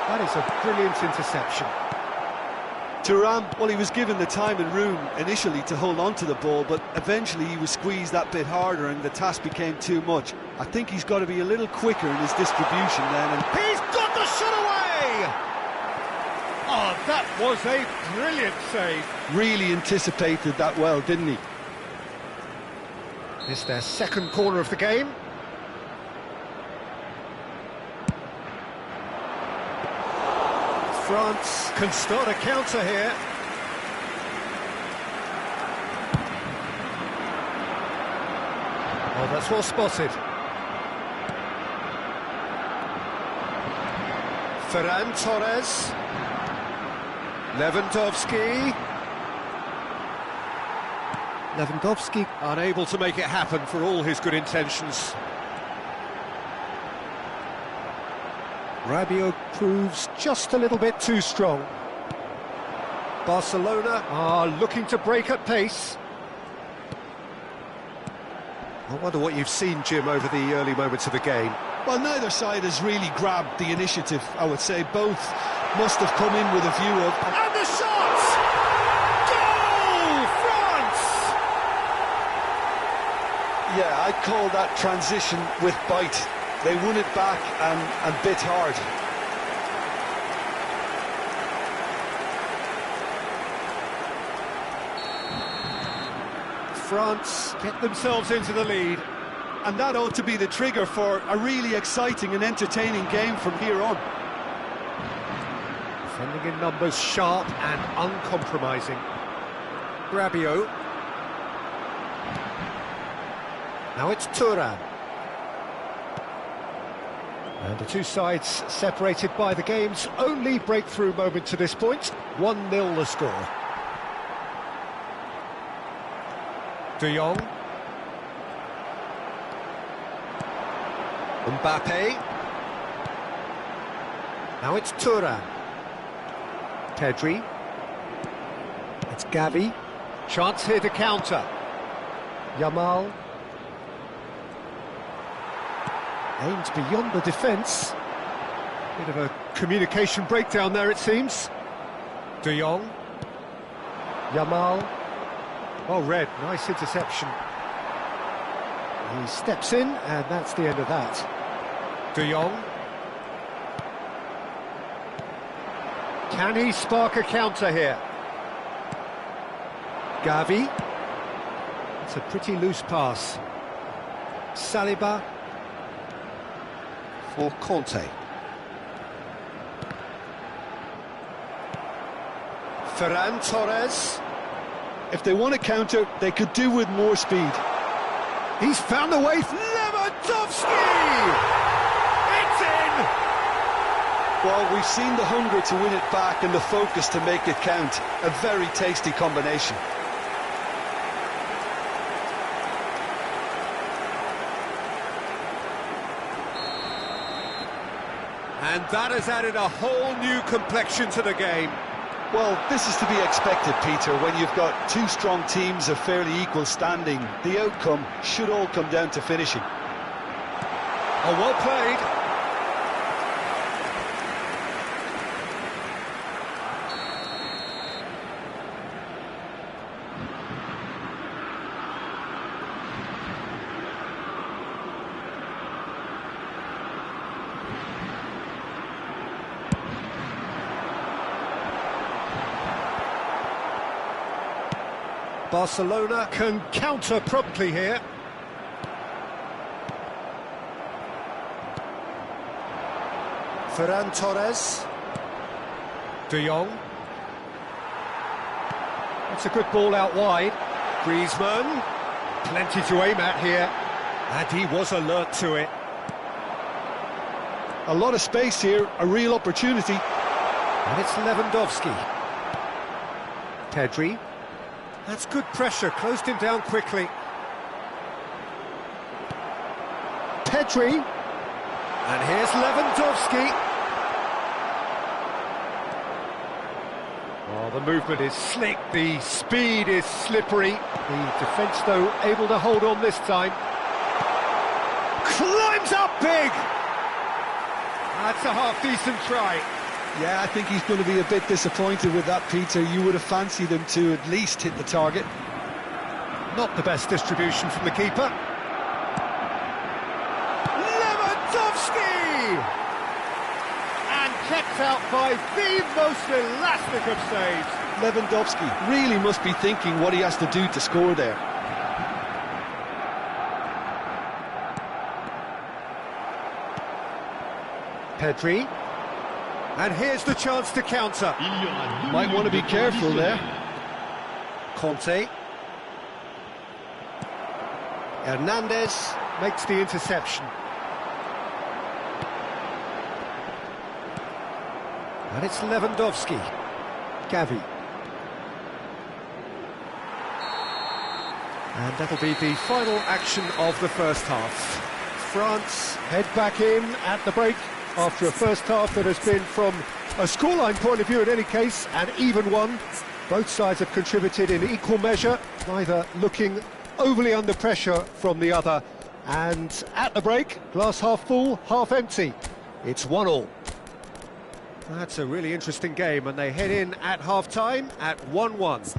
That is a brilliant interception. Thuram, well, he was given the time and room initially to hold on to the ball, but eventually he was squeezed that bit harder and the task became too much. I think he's got to be a little quicker in his distribution then. And he's got the shot away! Oh, that was a brilliant save. Really anticipated that well, didn't he? It's their second corner of the game. France can start a counter here. Oh, that's well spotted. Ferran Torres. Lewandowski unable to make it happen for all his good intentions. Rabiot proves just a little bit too strong. Barcelona are looking to break at pace. I wonder what you've seen, Jim, over the early moments of the game. Well, neither side has really grabbed the initiative, I would say. Both must have come in with a view of... And the shot! Goal! France! Yeah, I'd call that transition with bite. They won it back and bit hard. France get themselves into the lead. And that ought to be the trigger for a really exciting and entertaining game from here on. Defending in numbers, sharp and uncompromising. Rabiot. Now it's Thuram. And the two sides separated by the game's only breakthrough moment to this point. 1-0 the score. De Jong. Mbappe. Now it's Thuram. Pedri. It's Gavi. Chance here to counter. Yamal. Aimed beyond the defence. Bit of a communication breakdown there, it seems. De Jong. Yamal. Oh, Red, nice interception. He steps in, and that's the end of that. De Jong. Can he spark a counter here? Gavi. It's a pretty loose pass. Saliba. For Conte. Ferran Torres. If they want to counter, they could do with more speed. He's found the way. Lewandowski! It's in! Well, we've seen the hunger to win it back and the focus to make it count. A very tasty combination. And that has added a whole new complexion to the game. Well, this is to be expected, Peter. When you've got two strong teams of fairly equal standing, the outcome should all come down to finishing. Oh, well played. Barcelona can counter promptly here. Ferran Torres. De Jong. That's a good ball out wide. Griezmann. Plenty to aim at here. And he was alert to it. A lot of space here, a real opportunity. And it's Lewandowski. Pedri. That's good pressure, closed him down quickly. Pedri. And here's Lewandowski. Oh, the movement is slick, the speed is slippery. The defence, though, able to hold on this time. Climbs up big! That's a half-decent try. Yeah, I think he's going to be a bit disappointed with that, Peter. You would have fancied him to at least hit the target. Not the best distribution from the keeper. Lewandowski! And kept out by the most elastic of saves. Lewandowski really must be thinking what he has to do to score there. Pedri. And here's the chance to counter. Might want to be careful there. Conte. Hernandez makes the interception. And it's Lewandowski. Gavi. And that'll be the final action of the first half. France head back in at the break after a first half that has been, from a scoreline point of view in any case, an even one. Both sides have contributed in equal measure, neither looking overly under pressure from the other. And at the break, glass half full, half empty. It's 1-1. That's a really interesting game, and they head in at half-time at 1-1.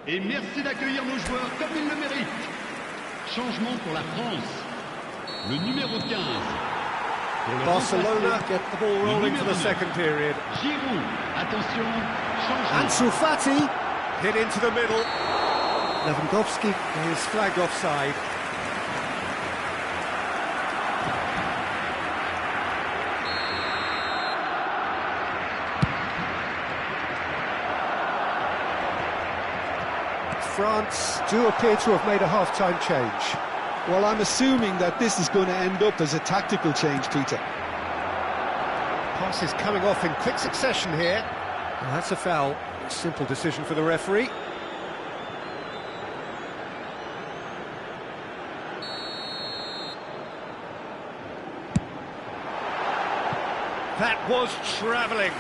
Et merci d'accueillir nos joueurs comme ils le méritent. Changement pour la France. Le numéro 15. Barcelona get the ball rolling for the second period. Giroud, attention, changement. Ansu Fati hit into the middle. Lewandowski is flagged offside. France do appear to have made a half-time change. Well, I'm assuming that this is going to end up as a tactical change, Peter. Passes coming off in quick succession here. Well, that's a foul. Simple decision for the referee. That was travelling.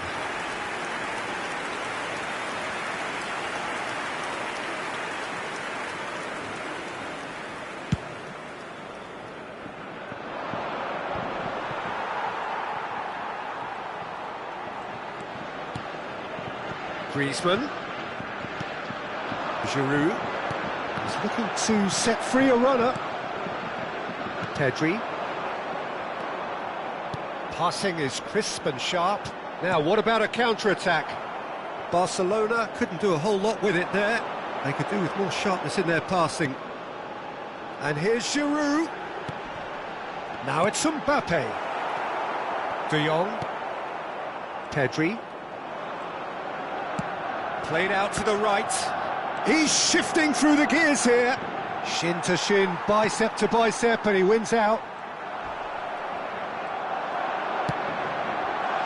Griezmann. Giroud is looking to set free a runner. Pedri. Passing is crisp and sharp. Now, what about a counter-attack? Barcelona couldn't do a whole lot with it there. They could do with more sharpness in their passing. And here's Giroud. Now it's Mbappe. De Jong. Pedri. Played out to the right. He's shifting through the gears here. Shin to shin, bicep to bicep, and he wins out.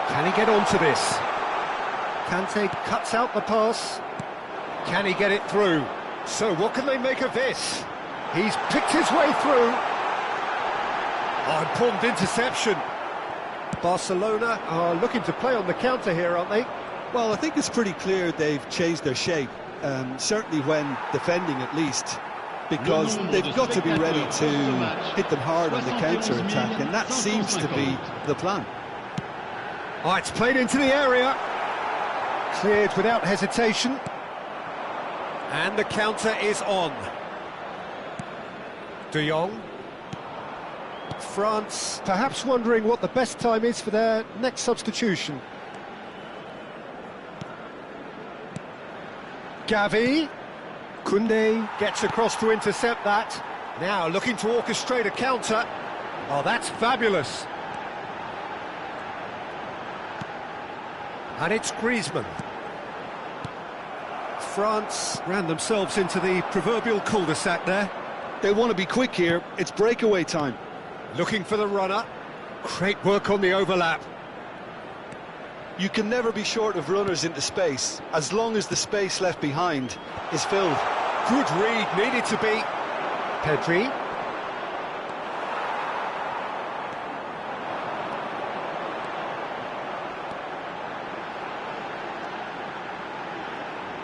Can he get onto this? Kante cuts out the pass. Can he get it through? So what can they make of this? He's picked his way through. Oh, important interception. Barcelona are looking to play on the counter here, aren't they? Well, I think it's pretty clear they've changed their shape, certainly when defending at least, because they've got to be ready to hit them hard on the counter-attack, and that seems to be the plan. Oh, it's played into the area. Cleared without hesitation. And the counter is on. De Jong. France perhaps wondering what the best time is for their next substitution. Gavi. Koundé gets across to intercept that. Now looking to orchestrate a counter. Oh, that's fabulous. And it's Griezmann. France ran themselves into the proverbial cul-de-sac there. They want to be quick here. It's breakaway time. Looking for the runner. Great work on the overlap. You can never be short of runners into space, as long as the space left behind is filled. Good read, needed to be. Pedri.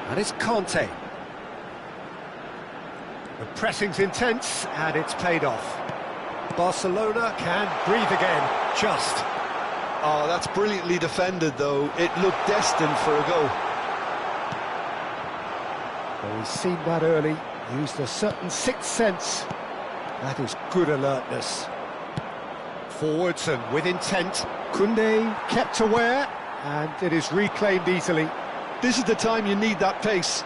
And it's Conte. The pressing's intense, and it's paid off. Barcelona can breathe again, just. Oh, that's brilliantly defended, though. It looked destined for a goal. Well, he's seen that early, used a certain sixth sense. That is good alertness. Forwards and with intent. Koundé kept aware, and it is reclaimed easily. This is the time you need that pace.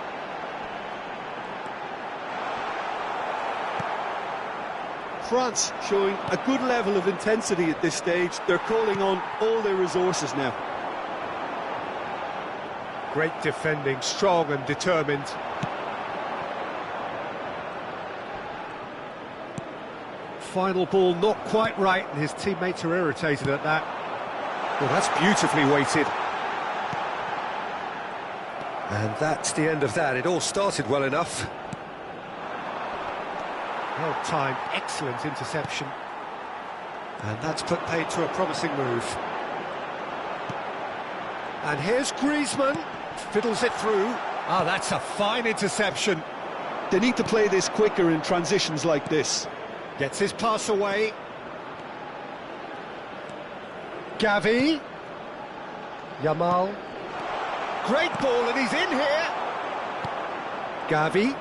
France showing a good level of intensity at this stage. They're calling on all their resources now. Great defending, strong and determined. Final ball not quite right, and his teammates are irritated at that. Well, that's beautifully weighted. And that's the end of that. It all started well enough. Well-timed, excellent interception. And that's put paid to a promising move. And here's Griezmann. Fiddles it through. Ah, that's a fine interception. They need to play this quicker in transitions like this. Gets his pass away. Gavi. Yamal. Great ball, and he's in here. Gavi.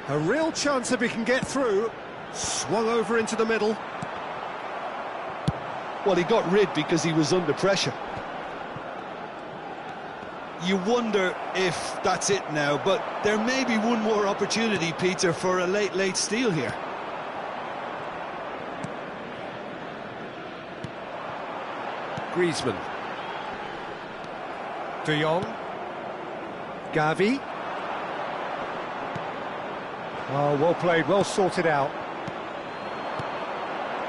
A real chance if he can get through. Swung over into the middle. Well, he got rid because he was under pressure. You wonder if that's it now, but there may be one more opportunity, Peter, for a late steal here. Griezmann. De Jong. Gavi. Oh, well played, well sorted out.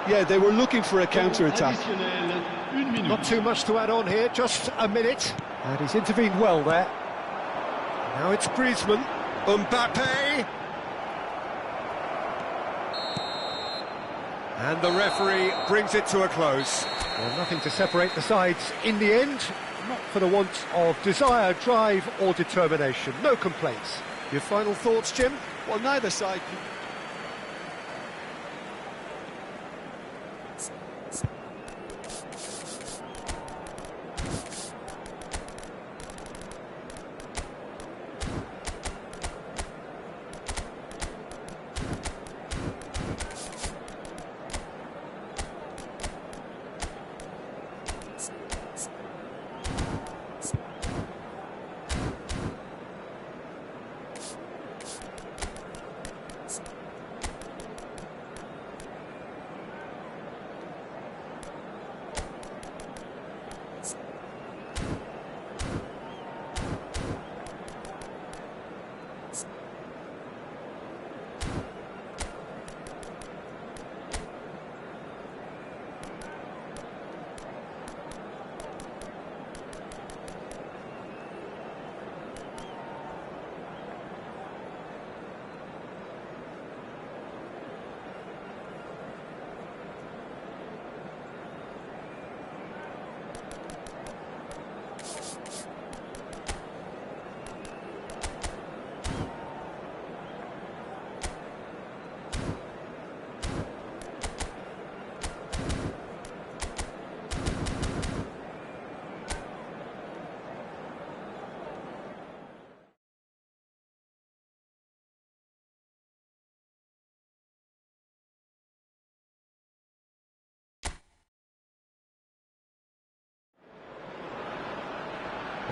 Yeah, they were looking for a counter-attack. Not too much to add on here, just a minute. And he's intervened well there. Now it's Griezmann. Mbappe. And the referee brings it to a close. Well, nothing to separate the sides in the end. Not for the want of desire, drive or determination. No complaints. Your final thoughts, Jim? Well, neither side...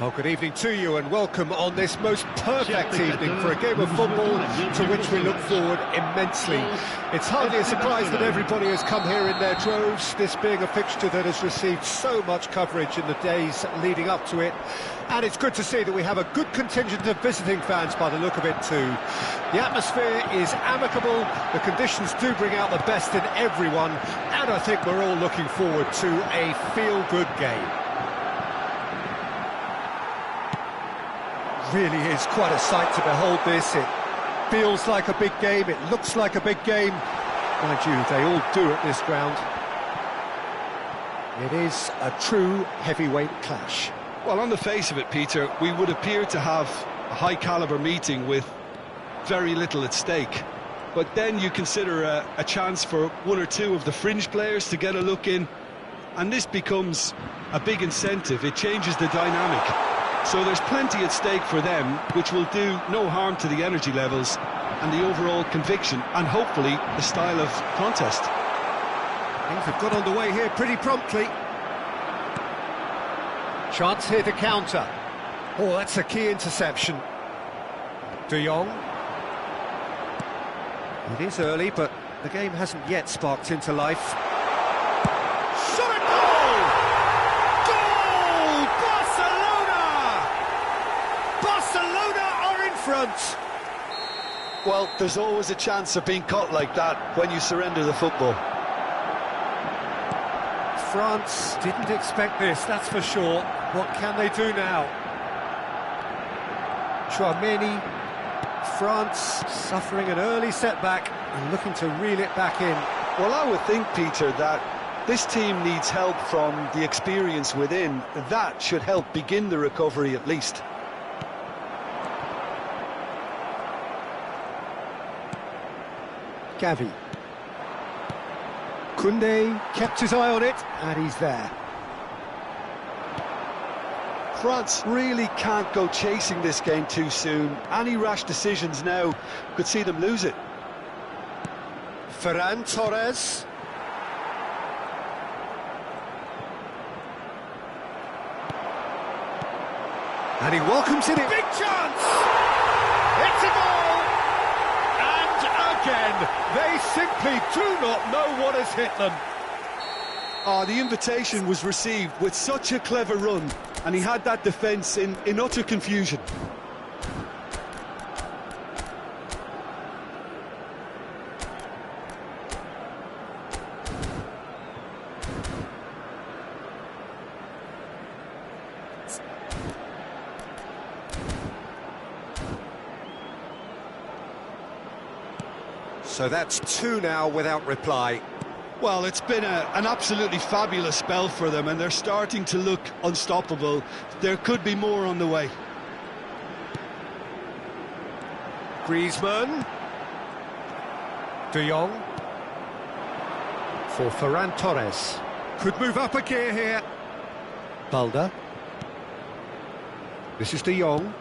Well, good evening to you and welcome on this most perfect evening for a game of football to which we look forward immensely. It's hardly a surprise that everybody has come here in their droves, this being a fixture that has received so much coverage in the days leading up to it. And it's good to see that we have a good contingent of visiting fans by the look of it too. The atmosphere is amicable, the conditions do bring out the best in everyone, and I think we're all looking forward to a feel-good game. Really is quite a sight to behold this. It feels like a big game, it looks like a big game. Mind you, they all do at this ground. It is a true heavyweight clash. Well, on the face of it, Peter, we would appear to have a high-caliber meeting with very little at stake. But then you consider a chance for one or two of the fringe players to get a look in, and this becomes a big incentive. It changes the dynamic. So there's plenty at stake for them, which will do no harm to the energy levels and the overall conviction, and hopefully the style of contest. Things have got underway here pretty promptly. Chance here to counter. Oh, that's a key interception. De Jong. It is early, but the game hasn't yet sparked into life. Shot a goal! Goal! Barcelona! Barcelona are in front! Well, there's always a chance of being caught like that when you surrender the football. France didn't expect this, that's for sure. What can they do now? Chouameni. France suffering an early setback and looking to reel it back in. Well, I would think, Peter, that this team needs help from the experience within. That should help begin the recovery at least. Gavi. Koundé kept his eye on it, and he's there. France really can't go chasing this game too soon. Any rash decisions now could see them lose it. Ferran Torres. And he welcomes it in. Big chance! It's a goal! And again, they simply do not know what has hit them. Oh, the invitation was received with such a clever run, and he had that defence in utter confusion. So that's two now without reply. Well, it's been an absolutely fabulous spell for them, and they're starting to look unstoppable. There could be more on the way. Griezmann. De Jong. For Ferran Torres. Could move up a gear here. Balda. This is De Jong.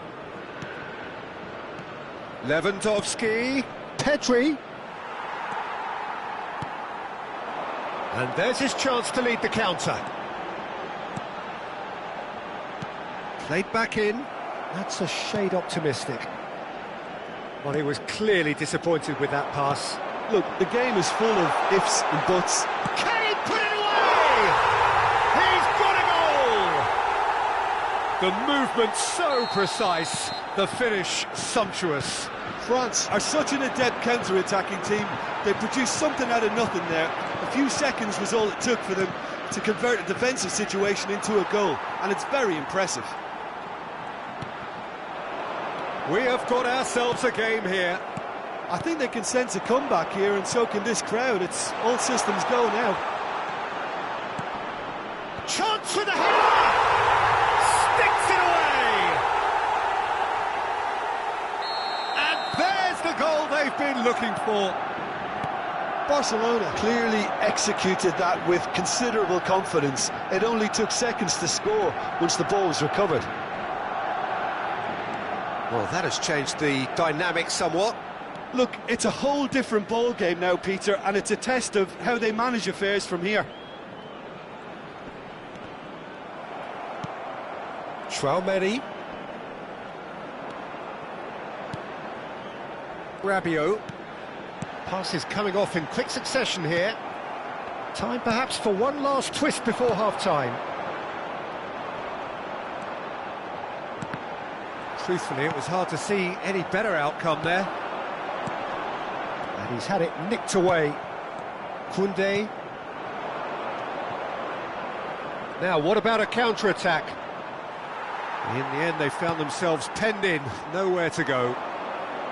Lewandowski. Pedri. And there's his chance to lead the counter. Played back in. That's a shade optimistic. Well, he was clearly disappointed with that pass. Look, the game is full of ifs and buts. Can he put it away? He's got a goal! The movement so precise, the finish sumptuous. France are such an adept counter-attacking team. They produced something out of nothing there. A few seconds was all it took for them to convert a defensive situation into a goal, and it's very impressive. We have got ourselves a game here. I think they can sense a comeback here, and so can this crowd. It's all systems go now. Chance for the header! Sticks it away! And there's the goal they've been looking for. Barcelona clearly executed that with considerable confidence. It only took seconds to score once the ball was recovered. Well, that has changed the dynamic somewhat. Look, it's a whole different ball game now, Peter, and it's a test of how they manage affairs from here. Traumeri. Rabiot. Passes coming off in quick succession here. Time perhaps for one last twist before half-time. Truthfully, it was hard to see any better outcome there. And he's had it nicked away. Koundé. Now, what about a counter-attack? In the end, they found themselves penned in, nowhere to go.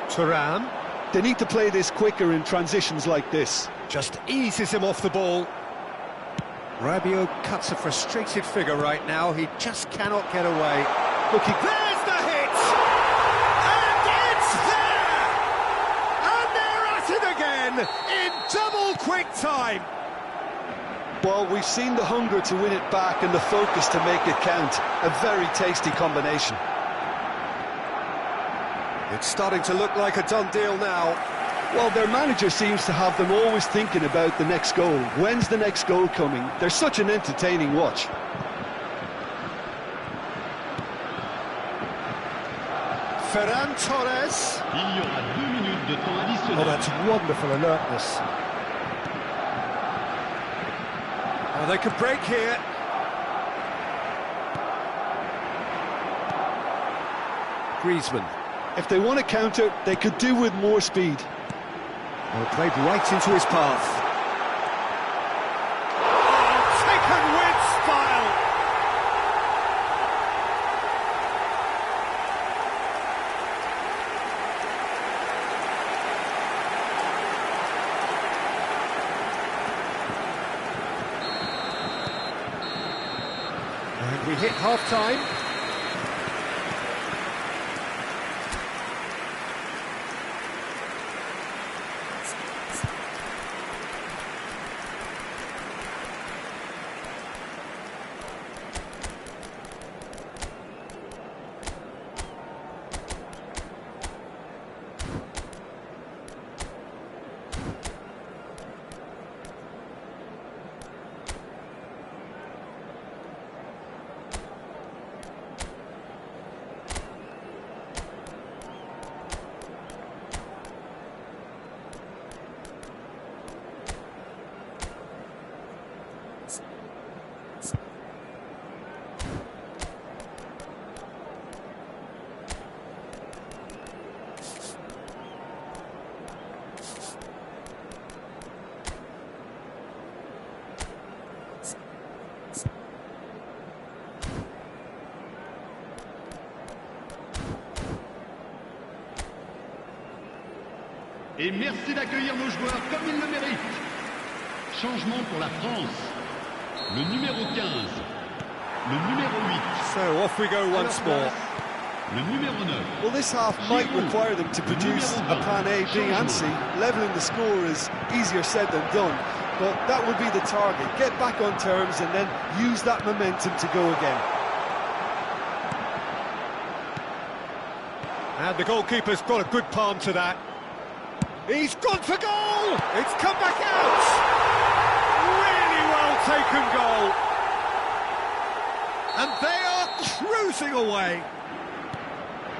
Thuram. They need to play this quicker in transitions like this. Just eases him off the ball. Rabiot cuts a frustrated figure right now. He just cannot get away. Looking. There's the hit! And it's there! And they're at it again in double quick time. Well, we've seen the hunger to win it back and the focus to make it count. A very tasty combination. It's starting to look like a done deal now. Well, their manager seems to have them always thinking about the next goal. When's the next goal coming? They're such an entertaining watch. Ferran Torres. Il y aura 2 minutes de temps additionnel. Oh, that's wonderful alertness. Oh, they could break here. Griezmann. If they want to counter, they could do with more speed. Well, played right into his path. Oh, taken with style. And we hit half-time. Et merci d'accueillir nos joueurs comme ils le méritent. Changement pour la France. Le numéro 15. Le numéro 8. So off we go once more. Le numéro 9. Well, this half might require them to produce a plan A, B and C. Levelling the score is easier said than done, but that would be the target. Get back on terms and then use that momentum to go again. And the goalkeeper's got a good palm to that. He's gone for goal! It's come back out! Really well taken goal. And they are cruising away.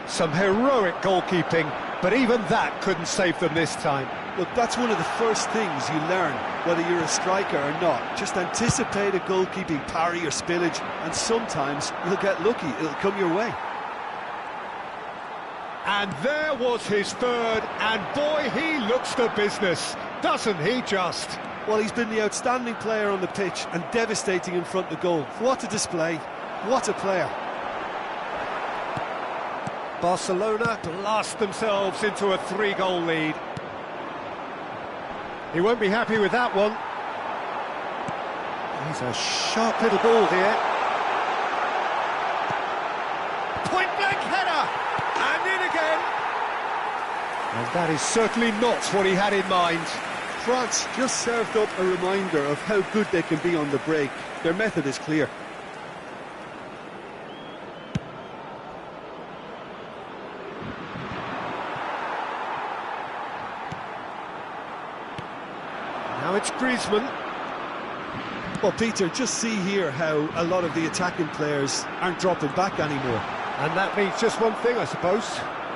Some heroic goalkeeping, but even that couldn't save them this time. Look, that's one of the first things you learn, whether you're a striker or not. Just anticipate a goalkeeping parry or spillage, and sometimes you'll get lucky, it'll come your way. And there was his third, and boy, he looks the business, doesn't he just? Well, he's been the outstanding player on the pitch and devastating in front of goal. What a display, what a player. Barcelona blast themselves into a 3-goal lead. He won't be happy with that one. He's a sharp little ball here. Point-blank header! And in again! And that is certainly not what he had in mind. France just served up a reminder of how good they can be on the break. Their method is clear. Now it's Griezmann. Well, Peter, just see here how a lot of the attacking players aren't dropping back anymore. And that means just one thing, I suppose.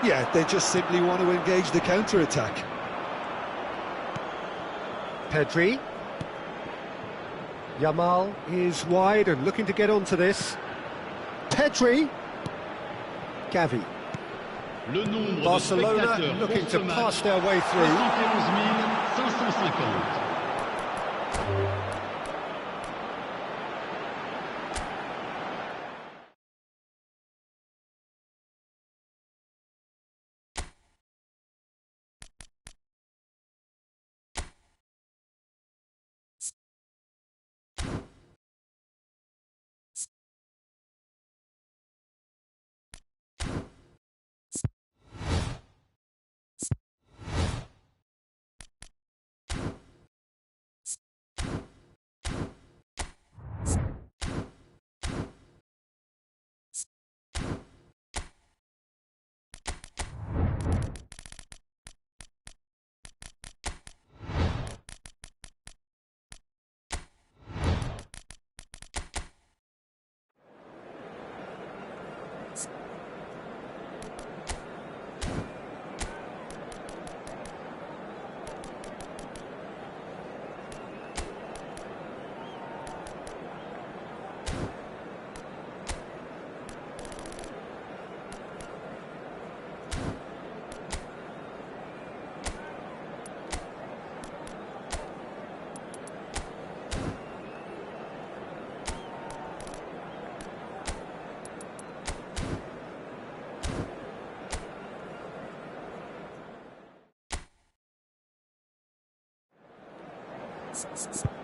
Yeah, they just simply want to engage the counter-attack. Pedri. Yamal is wide and looking to get onto this. Pedri. Gavi. Le nombre de Barcelona spectateurs looking pour to ce match, pass their way through. 71 550.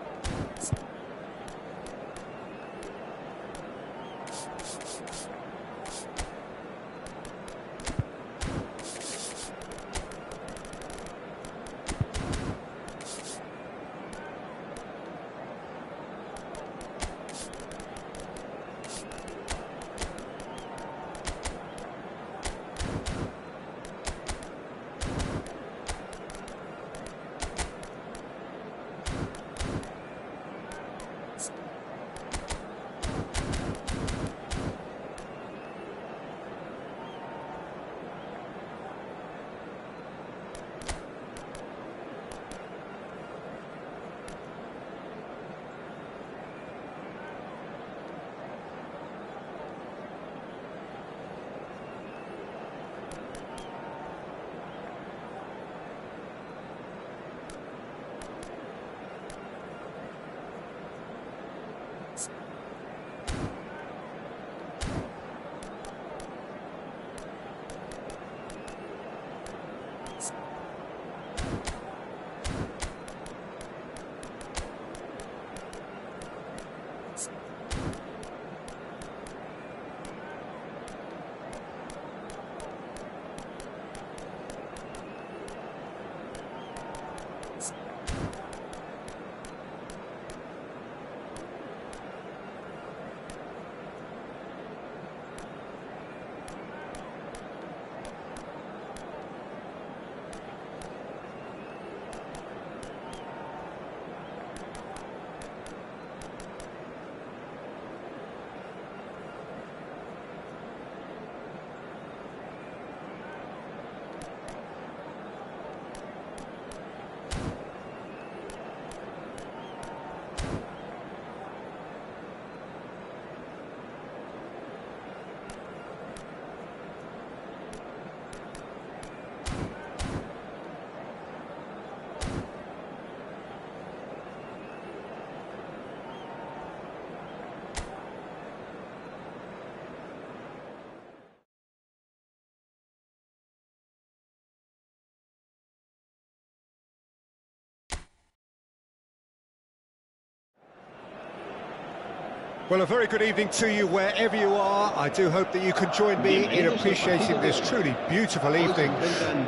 Well, a very good evening to you wherever you are. I do hope that you can join me in appreciating this truly beautiful evening,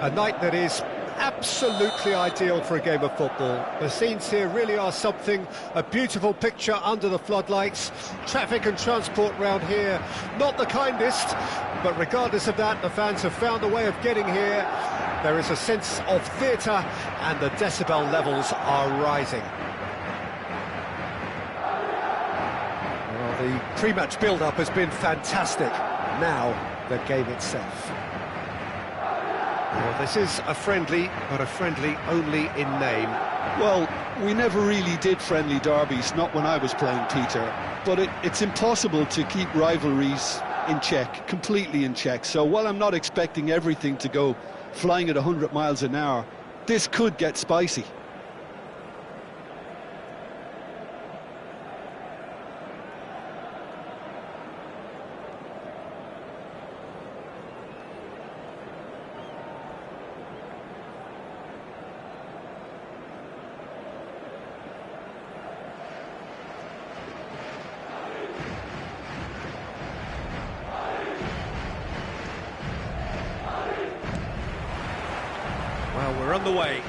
a night that is absolutely ideal for a game of football. The scenes here really are something, a beautiful picture under the floodlights. Traffic and transport round here, not the kindest, but regardless of that, the fans have found a way of getting here. There is a sense of theatre and the decibel levels are rising. The pre-match build-up has been fantastic. Now, the game itself. Well, this is a friendly, but a friendly only in name. Well, we never really did friendly derbies, not when I was playing, Peter. But it's impossible to keep rivalries in check, completely in check. So while I'm not expecting everything to go flying at 100 miles an hour, this could get spicy. Well, we're on the way.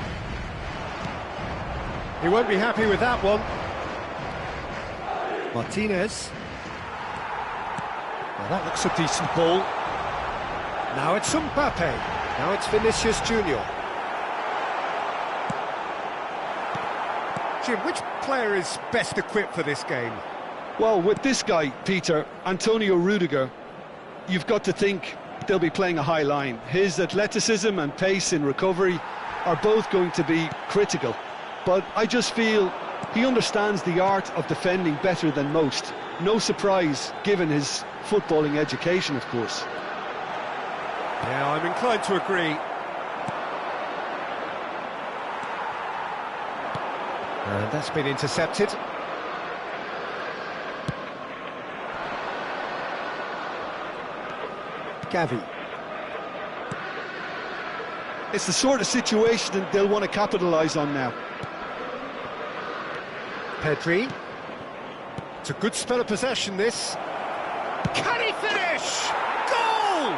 He won't be happy with that one. Martinez. Well, that looks a decent ball. Now it's Mbappe. Now it's Vinicius Junior. Jim, which player is best equipped for this game? Well, with this guy, Peter, Antonio Rudiger, you've got to think they'll be playing a high line. His athleticism and pace in recovery are both going to be critical. But I just feel he understands the art of defending better than most. No surprise, given his footballing education, of course. Yeah, I'm inclined to agree. And that's been intercepted. Gavi. It's the sort of situation that they'll want to capitalise on now. Pedri. It's a good spell of possession, this. Can he finish? Goal!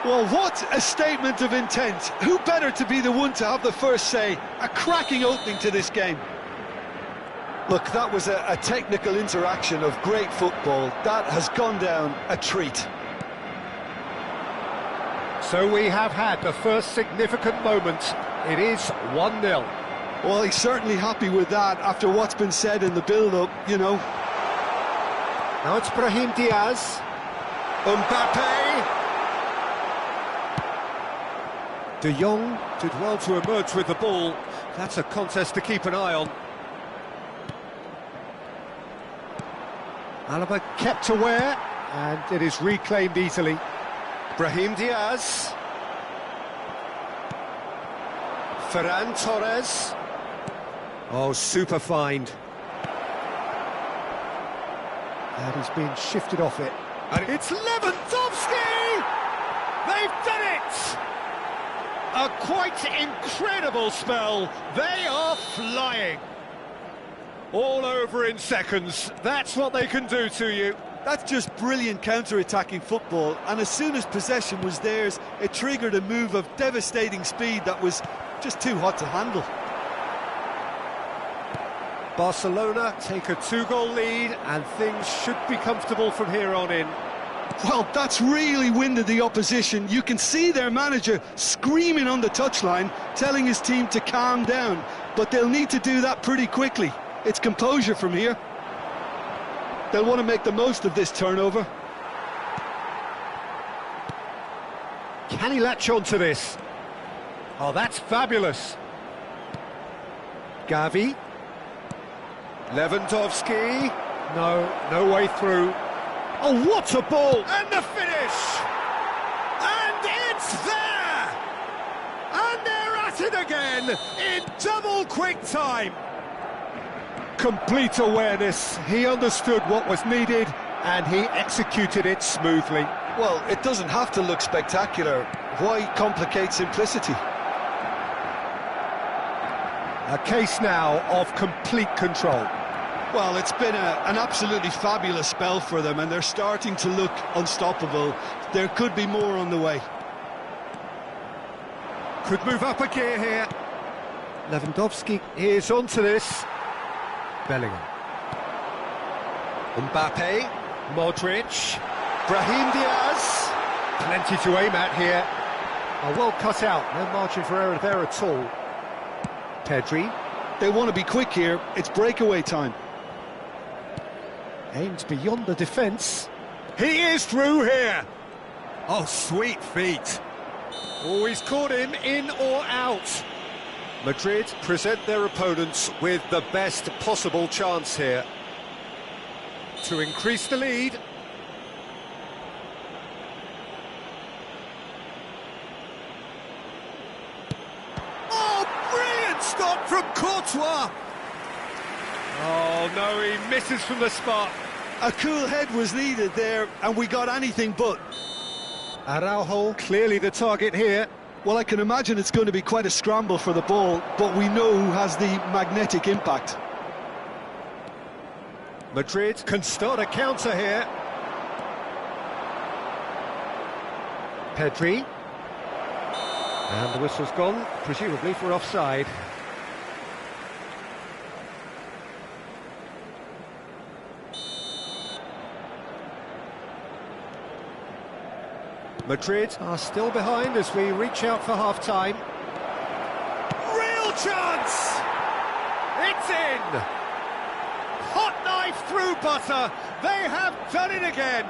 Well, what a statement of intent. Who better to be the one to have the first say? A cracking opening to this game. Look, that was a technical interaction of great football. That has gone down a treat. So we have had the first significant moment. It is 1-0. Well, he's certainly happy with that after what's been said in the build-up, you know. Now it's Brahim Diaz. Mbappe. De Jong did well to emerge with the ball. That's a contest to keep an eye on. Alaba kept aware, and it is reclaimed easily. Brahim Diaz. Ferran Torres. Oh, super find. And he's been shifted off it. And it's Lewandowski! They've done it! A quite incredible spell. They are flying. All over in seconds. That's what they can do to you. That's just brilliant counter-attacking football, and as soon as possession was theirs, it triggered a move of devastating speed that was just too hot to handle. Barcelona take a 2-goal lead, and things should be comfortable from here on in. Well, that's really winded the opposition. You can see their manager screaming on the touchline, telling his team to calm down, but they'll need to do that pretty quickly. It's composure from here. They'll want to make the most of this turnover. Can he latch on to this? Oh, that's fabulous. Gavi. Lewandowski. No way through. Oh, what a ball! And the finish! And it's there! And they're at it again in double quick time. Complete awareness. He understood what was needed and he executed it smoothly. Well, it doesn't have to look spectacular. Why complicate simplicity? A case now of complete control. Well, it's been an absolutely fabulous spell for them, and they're starting to look unstoppable. There could be more on the way. Could move up a gear here. Lewandowski is onto this. Bellingham. Mbappe. Modric. Brahim Diaz. Plenty to aim at here. Oh, well cut out. No margin for error there at all. Pedri. They want to be quick here. It's breakaway time. Aimed beyond the defence. He is through here. Oh, sweet feet. Oh, he's caught him in or out. Madrid present their opponents with the best possible chance here to increase the lead. Oh, brilliant stop from Courtois. Oh, no, he misses from the spot. A cool head was needed there, and we got anything but. Araujo, clearly the target here. Well, I can imagine it's going to be quite a scramble for the ball, but we know who has the magnetic impact. Madrid can start a counter here. Pedri. And the whistle's gone, presumably for offside. Madrid are still behind as we reach out for half-time. Real chance! It's in! Hot knife through butter. They have done it again.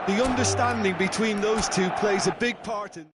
The understanding between those two plays a big part in...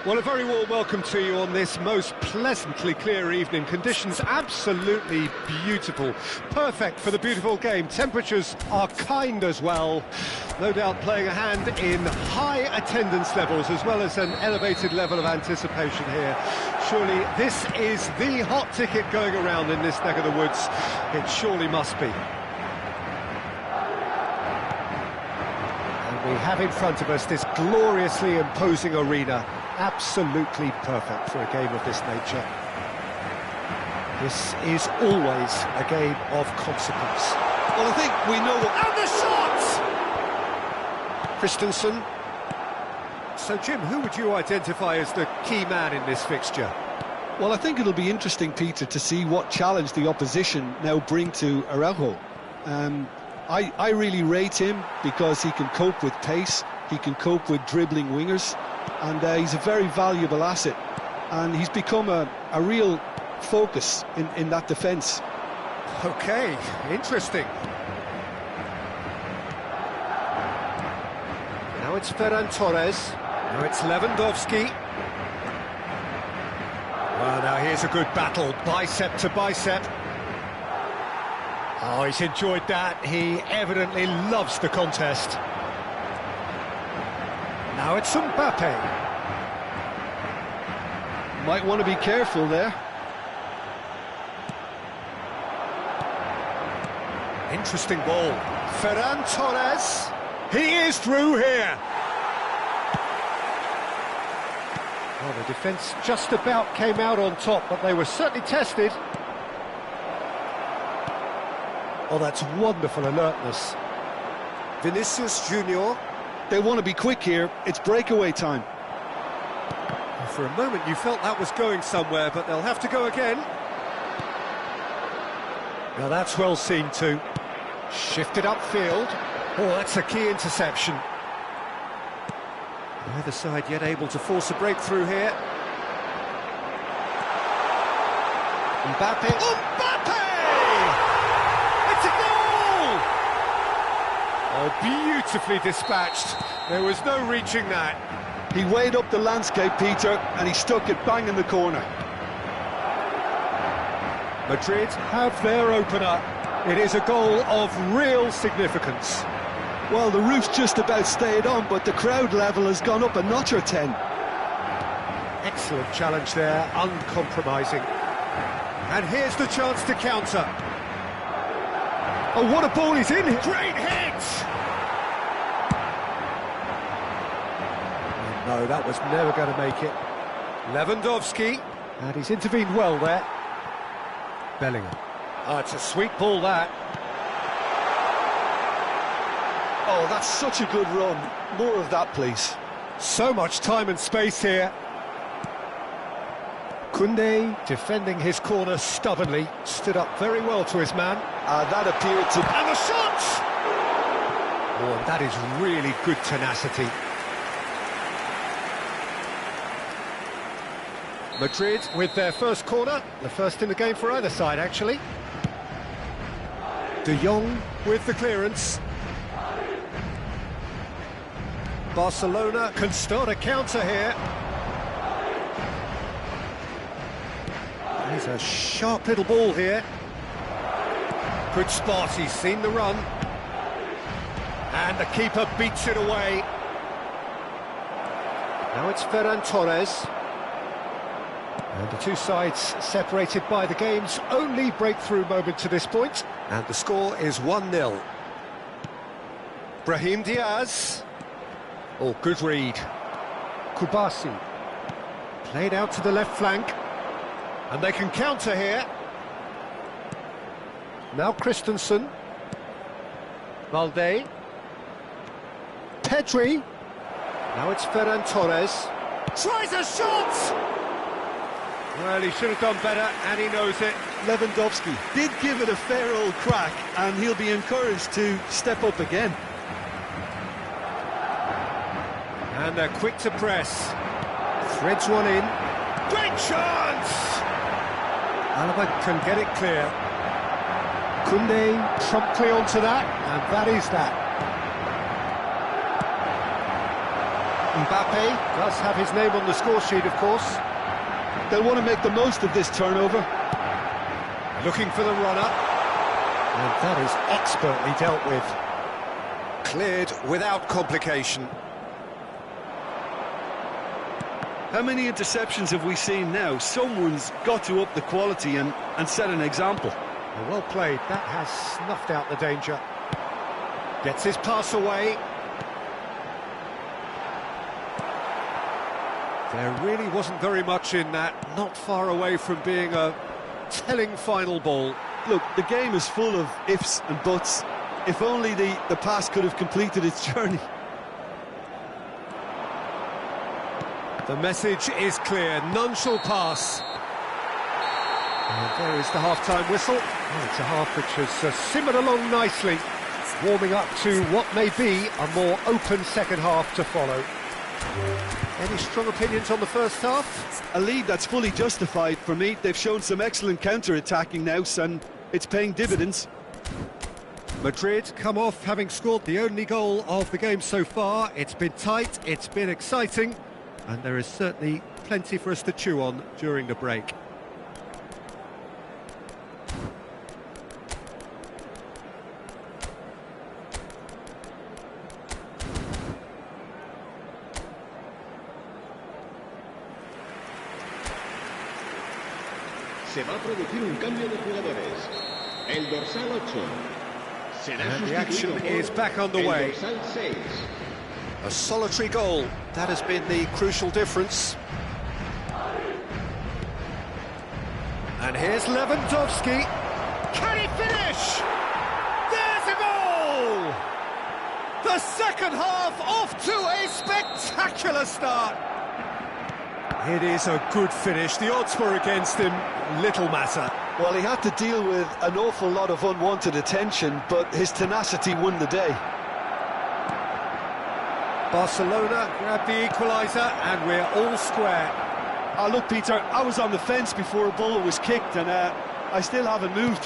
Well, a very warm welcome to you on this most pleasantly clear evening. Conditions absolutely beautiful. Perfect for the beautiful game. Temperatures are kind as well. No doubt playing a hand in high attendance levels as well as an elevated level of anticipation here. Surely this is the hot ticket going around in this neck of the woods. It surely must be. And we have in front of us this gloriously imposing arena. Absolutely perfect for a game of this nature. This is always a game of consequence. Well, I think we know that... And the shot! Christensen. So, Jim, who would you identify as the key man in this fixture? Well, I think it'll be interesting, Peter, to see what challenge the opposition now bring to Araujo. I really rate him because he can cope with pace, he can cope with dribbling wingers, and he's a very valuable asset, and he's become a real focus in that defence. Okay, interesting. Now it's Ferran Torres, now it's Lewandowski. Well, now here's a good battle, bicep to bicep. Oh, he's enjoyed that, he evidently loves the contest. Now it's Mbappe. Might want to be careful there. Interesting ball. Ferran Torres. He is through here. Well, the defence just about came out on top, but they were certainly tested. Oh, that's wonderful alertness. Vinicius Junior. They want to be quick here. It's breakaway time. For a moment you felt that was going somewhere, but they'll have to go again. Now that's well seen too. Shifted upfield. Oh, that's a key interception. Neither side yet able to force a breakthrough here. Mbappe. Mbappe! It's a goal! Oh, beautifully dispatched. There was no reaching that. He weighed up the landscape, Peter, and he stuck it bang in the corner. Madrid have their opener. It is a goal of real significance. Well, the roof's just about stayed on, but the crowd level has gone up a notch or 10. Excellent challenge there, uncompromising. And here's the chance to counter. Oh, what a ball he's in! Great hit! Oh, no, that was never going to make it. Lewandowski, and he's intervened well there. Bellingham. Oh, it's a sweet ball, that. Oh, that's such a good run. More of that, please. So much time and space here. Koundé, defending his corner stubbornly, stood up very well to his man. That appeared to... And the shot! Oh, and that is really good tenacity. Madrid with their first corner, the first in the game for either side, actually. De Jong with the clearance. Barcelona can start a counter here. Here's a sharp little ball here. Good spot, he's seen the run. And the keeper beats it away. Now it's Ferran Torres. And the two sides separated by the game's only breakthrough moment to this point. And the score is 1-0. Brahim Diaz. Oh, good read. Kubasi. Played out to the left flank. And they can counter here. Now Christensen. Valde. Pedri. Now it's Ferran Torres. Tries a shot! Well, he should have done better, and he knows it. Lewandowski did give it a fair old crack, and he'll be encouraged to step up again. And they're quick to press. Threads one in. Great chance! Alaba can get it clear. Koundé promptly onto that, and that is that. Mbappe does have his name on the score sheet, of course. They'll want to make the most of this turnover. Looking for the runner. And that is expertly dealt with. Cleared without complication. How many interceptions have we seen now? Someone's got to up the quality and set an example. Well played, that has snuffed out the danger. Gets his pass away. There really wasn't very much in that, not far away from being a telling final ball. Look, the game is full of ifs and buts. If only the pass could have completed its journey. The message is clear, none shall pass. And there is the half-time whistle. Oh, it's a half which has simmered along nicely, warming up to what may be a more open second half to follow. Any strong opinions on the first half? A lead that's fully justified for me. They've shown some excellent counter-attacking now, and it's paying dividends. Madrid come off having scored the only goal of the game so far. It's been tight, it's been exciting, and there is certainly plenty for us to chew on during the break. Se va a producir un cambio de jugadores. El dorsal 8 será And the action sustituido is por back el underway. dorsal 6. A solitary goal, that has been the crucial difference. And here's Lewandowski. Can he finish? There's a goal! The second half off to a spectacular start. It is a good finish. The odds were against him. Little matter. Well, he had to deal with an awful lot of unwanted attention, but his tenacity won the day. Barcelona grabbed the equaliser, and we're all square. Oh, look, Peter, I was on the fence before a ball was kicked, and I still haven't moved.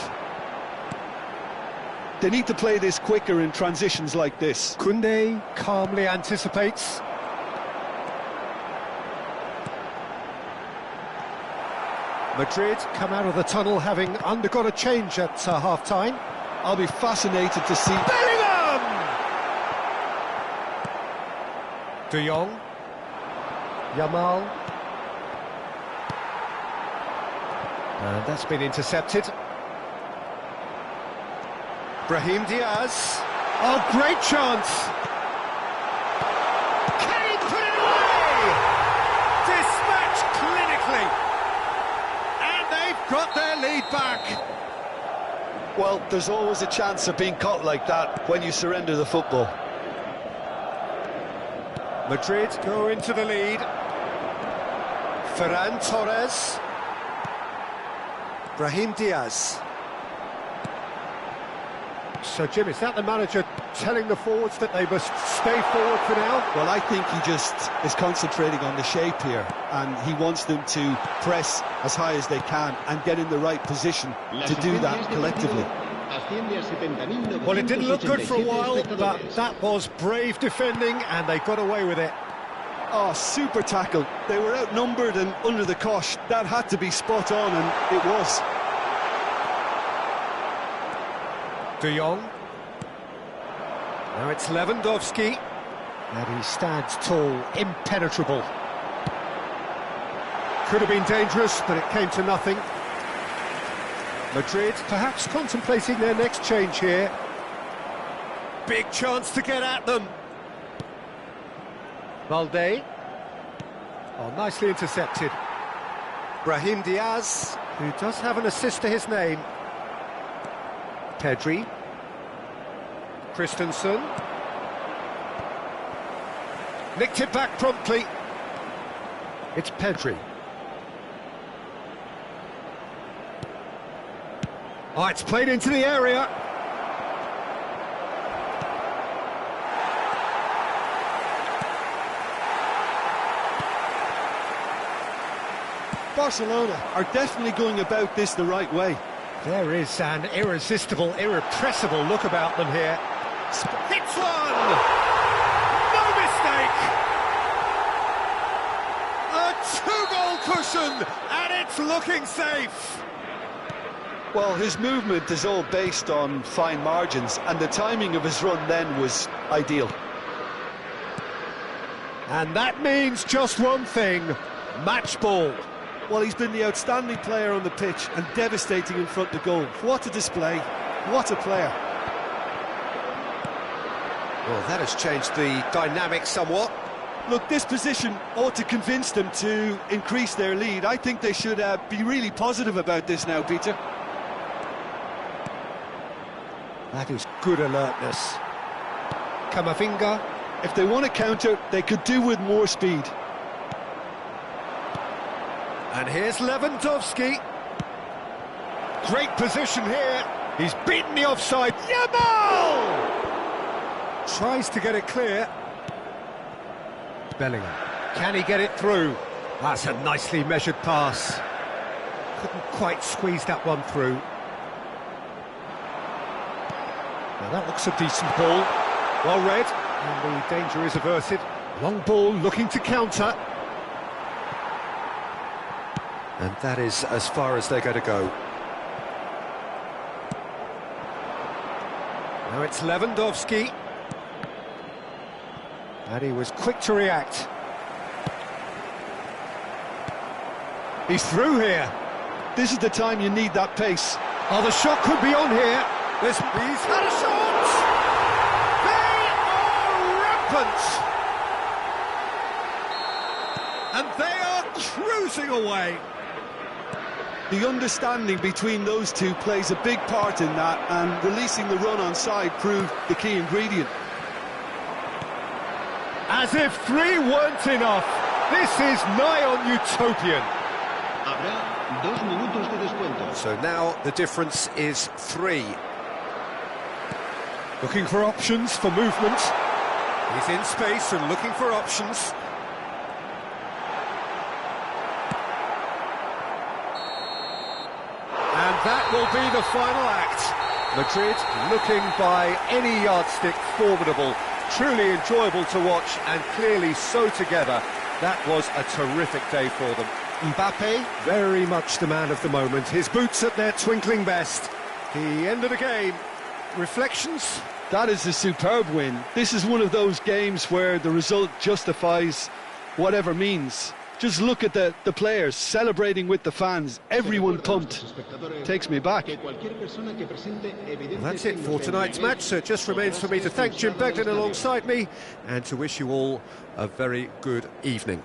They need to play this quicker in transitions like this. Koundé calmly anticipates. Madrid come out of the tunnel having undergone a change at half-time. I'll be fascinated to see... Bellingham! De Jong. Yamal. And that's been intercepted. Brahim Diaz. Oh, great chance! Can he put it away? Dispatched clinically. And they've got their lead back. Well, there's always a chance of being caught like that when you surrender the football. Madrid go into the lead. Ferran Torres. Brahim Diaz. So, Jim, is that the manager telling the forwards that they must stay forward for now? Well, I think he just is concentrating on the shape here, and he wants them to press as high as they can and get in the right position to do that collectively. Well, it didn't look good for a while, but that was brave defending, and they got away with it. Oh, super tackle. They were outnumbered and under the cosh. That had to be spot on, and it was. De Jong. Now it's Lewandowski. And he stands tall, impenetrable. Could have been dangerous, but it came to nothing. Madrid perhaps contemplating their next change here. Big chance to get at them. Valde. Oh, nicely intercepted. Brahim Diaz, who does have an assist to his name. Pedri. Christensen. Nicked it back promptly. It's Pedri. Oh, it's played into the area. Barcelona are definitely going about this the right way. There is an irresistible, irrepressible look about them here. Hits one! No mistake! A two-goal cushion, and it's looking safe. Well, his movement is all based on fine margins, and the timing of his run then was ideal. And that means just one thing, match ball. Well, he's been the outstanding player on the pitch and devastating in front of goal. What a display, what a player. Well, that has changed the dynamic somewhat. Look, this position ought to convince them to increase their lead. I think they should be really positive about this now, Peter. That is good alertness. Camavinga. If they want to counter, they could do with more speed. And here's Lewandowski. Great position here. He's beaten the offside. Yamal! Tries to get it clear. Bellingham. Can he get it through? That's a nicely measured pass. Couldn't quite squeeze that one through. Now that looks a decent ball. Well read. And the danger is averted. Long ball looking to counter. And that is as far as they're going to go. Now it's Lewandowski. And he was quick to react. He's through here. This is the time you need that pace. Oh, the shot could be on here. He's had a shot! They are rampant! And they are cruising away. The understanding between those two plays a big part in that, and releasing the run on side proved the key ingredient. As if 3 weren't enough, this is nigh on utopian. Habrá 2 minutos de descuento. So now the difference is 3. Looking for options for movement. He's in space and looking for options. And that will be the final act. Madrid looking by any yardstick formidable. Truly enjoyable to watch and clearly so together. That was a terrific day for them. Mbappe, very much the man of the moment. His boots at their twinkling best. The end of the game. Reflections? That is a superb win. This is one of those games where the result justifies whatever means. Just look at the players celebrating with the fans. Everyone pumped. Takes me back. Well, that's it for tonight's match, so it just remains for me to thank Jim Beglin alongside me and to wish you all a very good evening.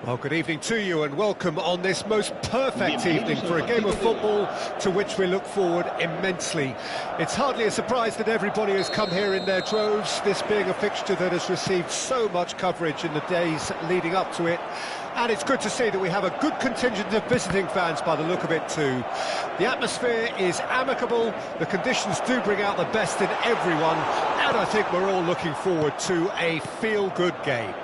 Well, good evening to you and welcome on this most perfect evening for a game of football to which we look forward immensely. It's hardly a surprise that everybody has come here in their droves, this being a fixture that has received so much coverage in the days leading up to it. And it's good to see that we have a good contingent of visiting fans by the look of it too. The atmosphere is amicable, the conditions do bring out the best in everyone, and I think we're all looking forward to a feel-good game.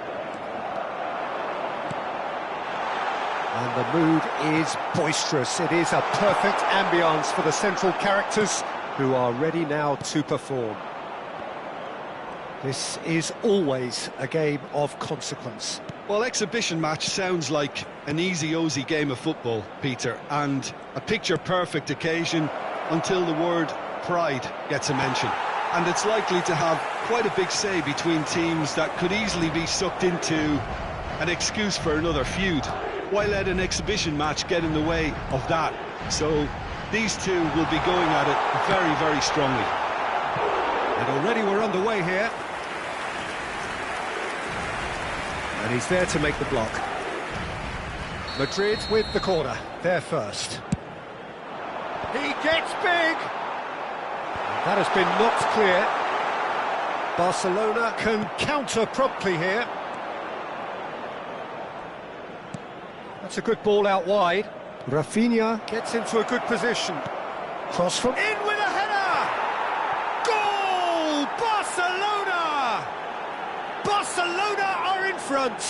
And the mood is boisterous. It is a perfect ambience for the central characters who are ready now to perform. This is always a game of consequence. Well, exhibition match sounds like an easy-ozy game of football, Peter, and a picture-perfect occasion until the word pride gets a mention. And it's likely to have quite a big say between teams that could easily be sucked into an excuse for another feud. Why let an exhibition match get in the way of that? So these two will be going at it very, very strongly. And already we're underway here. And he's there to make the block. Madrid with the corner, there first. He gets big! And that has been knocked clear. Barcelona can counter promptly here. That's a good ball out wide. Rafinha gets into a good position. Cross from... In with a header! Goal! Barcelona! Barcelona are in front.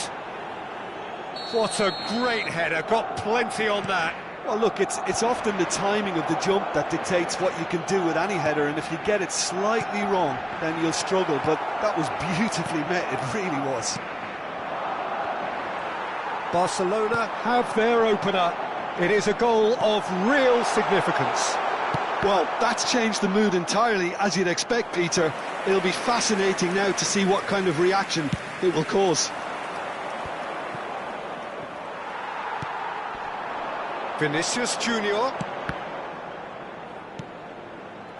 What a great header, got plenty on that. Well, look, it's often the timing of the jump that dictates what you can do with any header, and if you get it slightly wrong, then you'll struggle, but that was beautifully met, it really was. Barcelona have their opener. It is a goal of real significance. Well, that's changed the mood entirely, as you'd expect, Peter. It'll be fascinating now to see what kind of reaction it will cause. Vinicius Junior.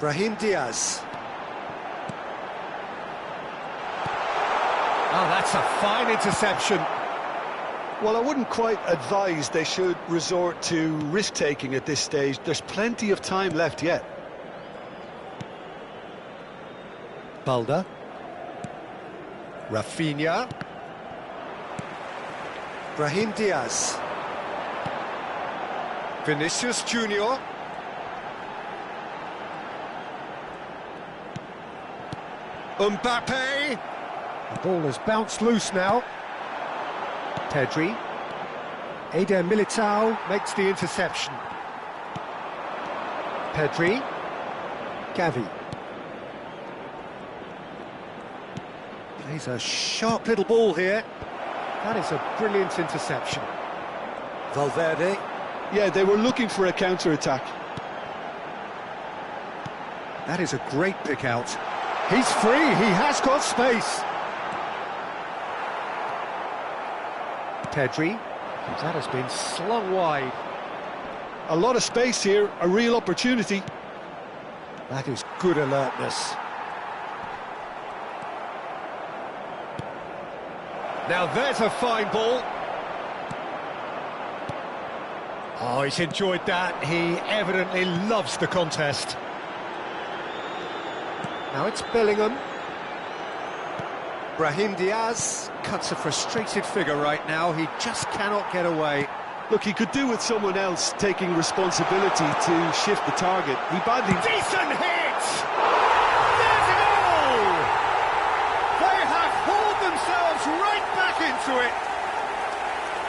Brahim Diaz. Oh, that's a fine interception. Well, I wouldn't quite advise they should resort to risk-taking at this stage. There's plenty of time left yet. Balda. Rafinha. Brahim Diaz. Vinicius Junior. Mbappe. The ball has bounced loose now. Pedri. Eder Militao makes the interception. Pedri. Gavi. Plays a sharp little ball here. That is a brilliant interception. Valverde. Yeah, they were looking for a counter-attack. That is a great pick out. He's free, he has got space. Pedri, that has been slung wide. A lot of space here, a real opportunity. That is good alertness. Now there's a fine ball. Oh, he's enjoyed that. He evidently loves the contest. Now it's Bellingham. Brahim Diaz cuts a frustrated figure right now. He just cannot get away. Look, he could do with someone else taking responsibility to shift the target. He badly... Decent hit! There's a goal! They have hauled themselves right back into it.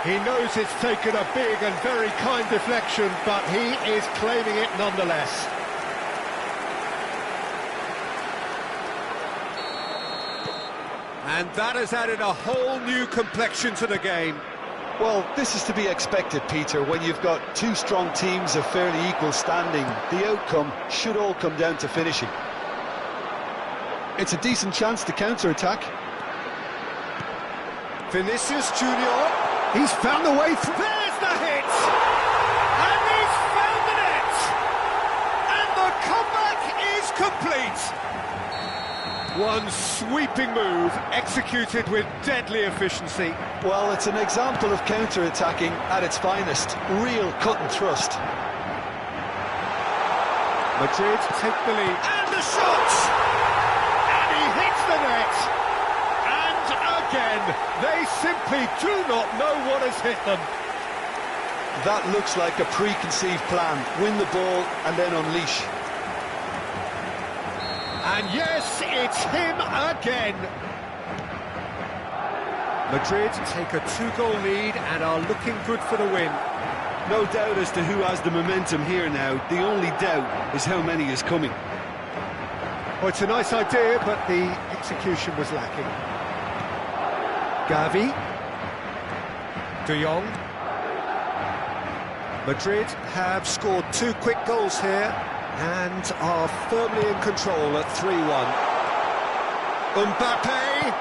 He knows it's taken a big and very kind deflection, but he is claiming it nonetheless. And that has added a whole new complexion to the game. Well, this is to be expected, Peter. When you've got two strong teams of fairly equal standing, the outcome should all come down to finishing. It's a decent chance to counter-attack. Vinicius Junior. He's found a way through. There's the hit! And he's found the net! And the comeback is complete! well-done sweeping move, executed with deadly efficiency. Well, it's an example of counter-attacking at its finest. Real cut and thrust. Madrid take the lead. And the shot! And he hits the net! And again, they simply do not know what has hit them. That looks like a preconceived plan. Win the ball and then unleash. And yes, it's him again. Madrid take a 2-goal lead and are looking good for the win. No doubt as to who has the momentum here now. The only doubt is how many is coming. Well, it's a nice idea, but the execution was lacking. Gavi. De Jong. Madrid have scored 2 quick goals here and are firmly in control at 3-1. Mbappe.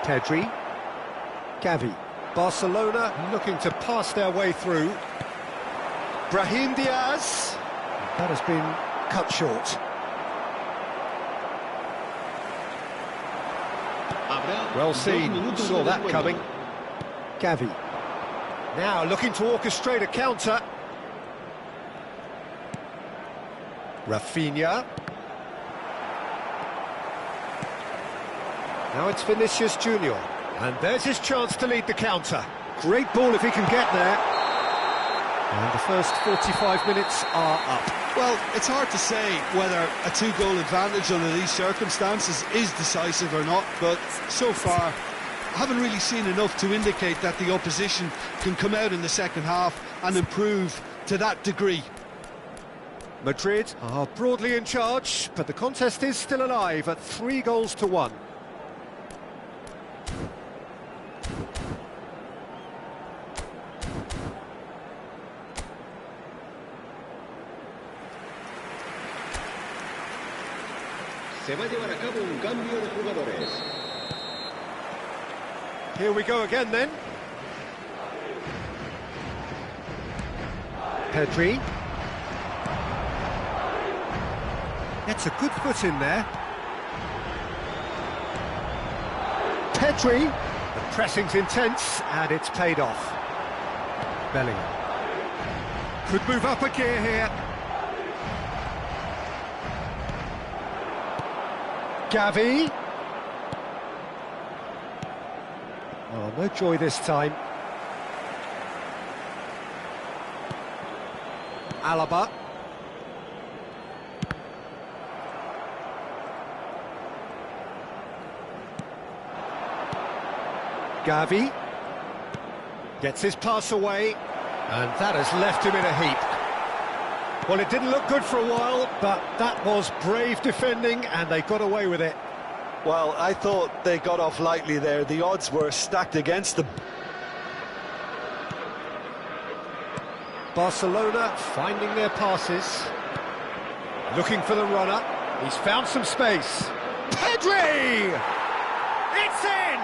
Pedri. Gavi. Barcelona looking to pass their way through. Brahim Diaz. That has been cut short. Well seen, saw that coming. Gavi. Now looking to orchestrate a counter. Rafinha. Now it's Vinicius Junior. And there's his chance to lead the counter. Great ball if he can get there. And the first 45 minutes are up. Well, it's hard to say whether a 2-goal advantage under these circumstances is decisive or not, but so far I haven't really seen enough to indicate that the opposition can come out in the second half and improve to that degree. Madrid are broadly in charge, but the contest is still alive at 3-1. Se va a llevar a cabo un cambio de jugadores. Here we go again then. Pedri. Gets a good foot in there. Pedri. The pressing's intense and it's paid off. Bellingham. Could move up a gear here. Gavi. Oh, no joy this time. Alaba. Gavi. Gets his pass away. And that has left him in a heap. Well, it didn't look good for a while, but that was brave defending and they got away with it. Well, I thought they got off lightly there. The odds were stacked against them. Barcelona finding their passes. Looking for the runner. He's found some space. Pedri! It's in!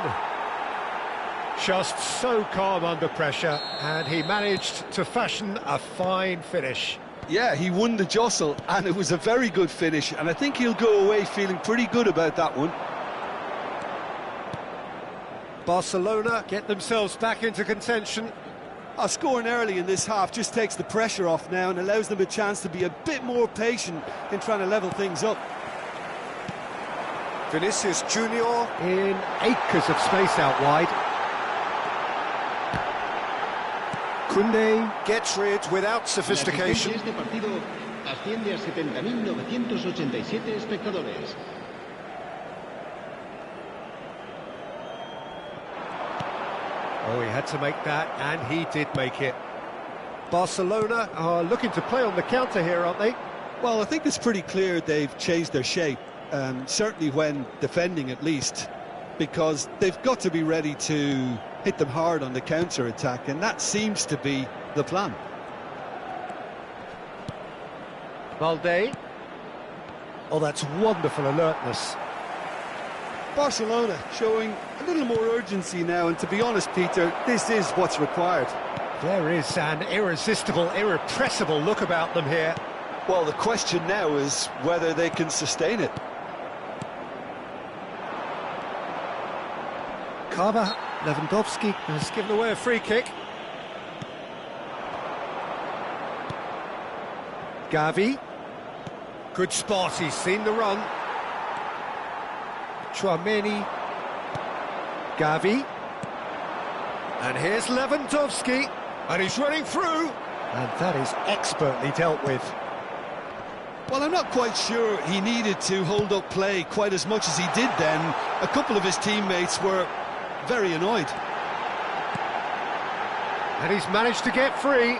Just so calm under pressure, and he managed to fashion a fine finish. Yeah, he won the jostle, and it was a very good finish, and I think he'll go away feeling pretty good about that one. Barcelona get themselves back into contention. Scoring early in this half just takes the pressure off now and allows them a chance to be a bit more patient in trying to level things up. Vinicius Junior in acres of space out wide. Koundé gets rid without sophistication. Este partido asciende a 70.987 espectadores. Oh, he had to make that, and he did make it. Barcelona are looking to play on the counter here, aren't they? Well, I think it's pretty clear they've changed their shape, certainly when defending at least, because they've got to be ready to hit them hard on the counter-attack, and that seems to be the plan. Valde. Oh, that's wonderful alertness. Barcelona showing a little more urgency now, and to be honest, Peter, this is what's required. There is an irresistible, irrepressible look about them here. Well, the question now is whether they can sustain it. Kaba, Lewandowski has given away a free kick. Gavi. Good spot, he's seen the run. Tchouaméni. Gavi. And here's Lewandowski. And he's running through. And that is expertly dealt with. Well, I'm not quite sure he needed to hold up play quite as much as he did then. A couple of his teammates were very annoyed. And he's managed to get free.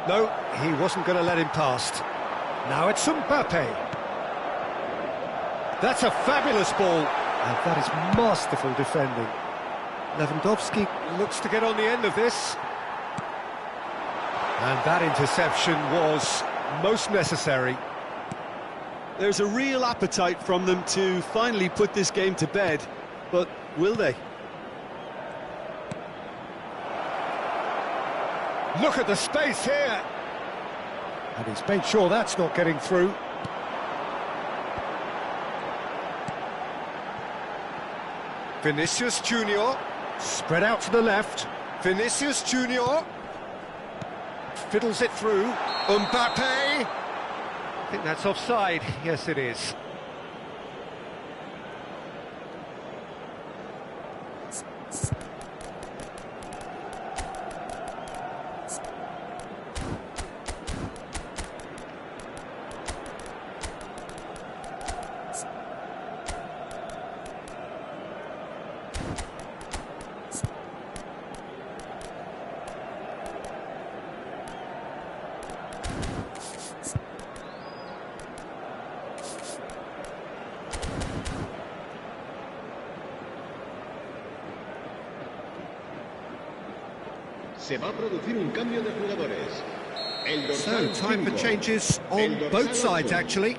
No, he wasn't going to let him past. Now it's Mbappe. That's a fabulous ball. And that is masterful defending. Lewandowski looks to get on the end of this. And that interception was most necessary. There's a real appetite from them to finally put this game to bed, but will they? Look at the space here. And he's made sure that's not getting through. Vinicius Junior, spread out to the left. Vinicius Junior fiddles it through. Mbappe. I think that's offside. Yes, it is. Se va a producir un cambio de jugadores. So, time for changes on both sides, actually.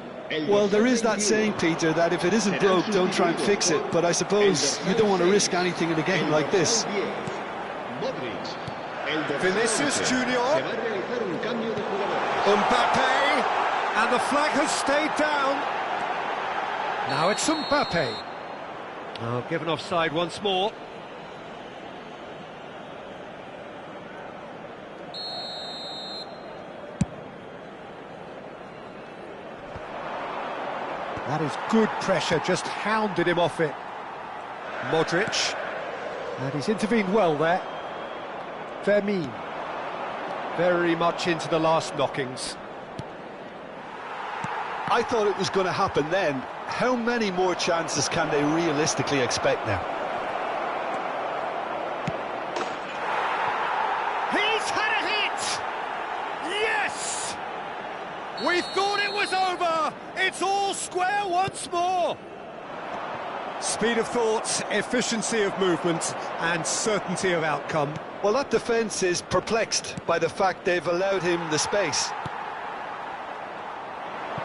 Well, there is that saying, Peter, that if it isn't broke, don't try and fix it. But I suppose you don't want to risk anything in a game like this. Vinicius Junior. Mbappe. And the flag has stayed down. Now it's Mbappe. Oh, given offside once more. That is good pressure, just hounded him off it. Modric. And he's intervened well there. Fermin. Very much into the last knockings. I thought it was going to happen then. How many more chances can they realistically expect now? He's had a hit! Yes! We thought it was over! It's all square once more! Speed of thought, efficiency of movement, and certainty of outcome. Well, that defence is perplexed by the fact they've allowed him the space.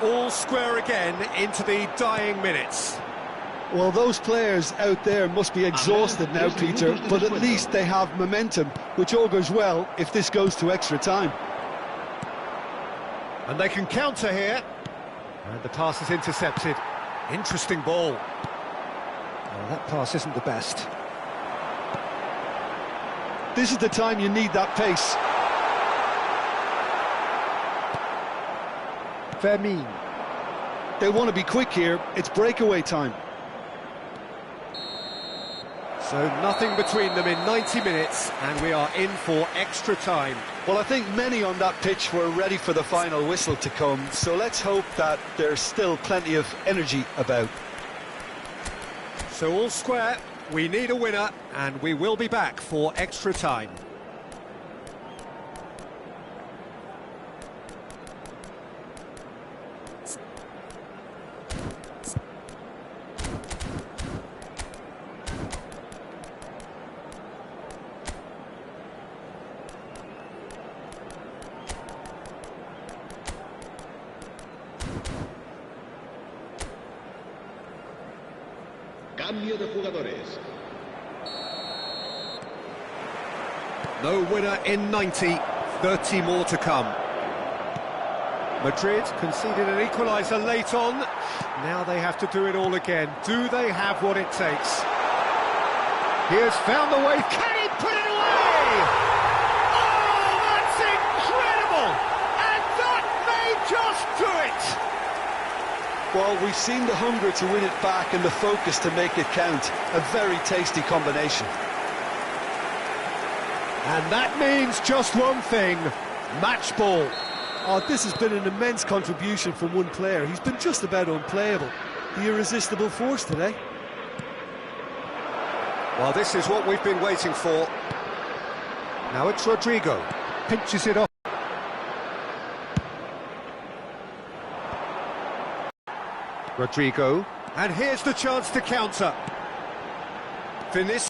All square again into the dying minutes. Well, those players out there must be exhausted now, Peter, but at least they have momentum, which augurs well if this goes to extra time. And they can counter here. And the pass is intercepted. Interesting ball. Well, that pass isn't the best. This is the time you need that pace. Fermin. They want to be quick here. It's breakaway time. So nothing between them in 90 minutes, and we are in for extra time. Well, I think many on that pitch were ready for the final whistle to come, so let's hope that there's still plenty of energy about. So all square, we need a winner, and we will be back for extra time. Cambio de jugadores. No winner in 90. 30 more to come. Madrid conceded an equaliser late on. Now they have to do it all again. Do they have what it takes? He has found the way. Can he put it away? Oh, that's incredible! And that may just do it! Well, we've seen the hunger to win it back and the focus to make it count. A very tasty combination. And that means just one thing, match ball. Oh, this has been an immense contribution from one player. He's been just about unplayable. The irresistible force today. Well, this is what we've been waiting for. Now it's Rodrigo. Pinches it off. Rodrigo. And here's the chance to counter. Vinicius.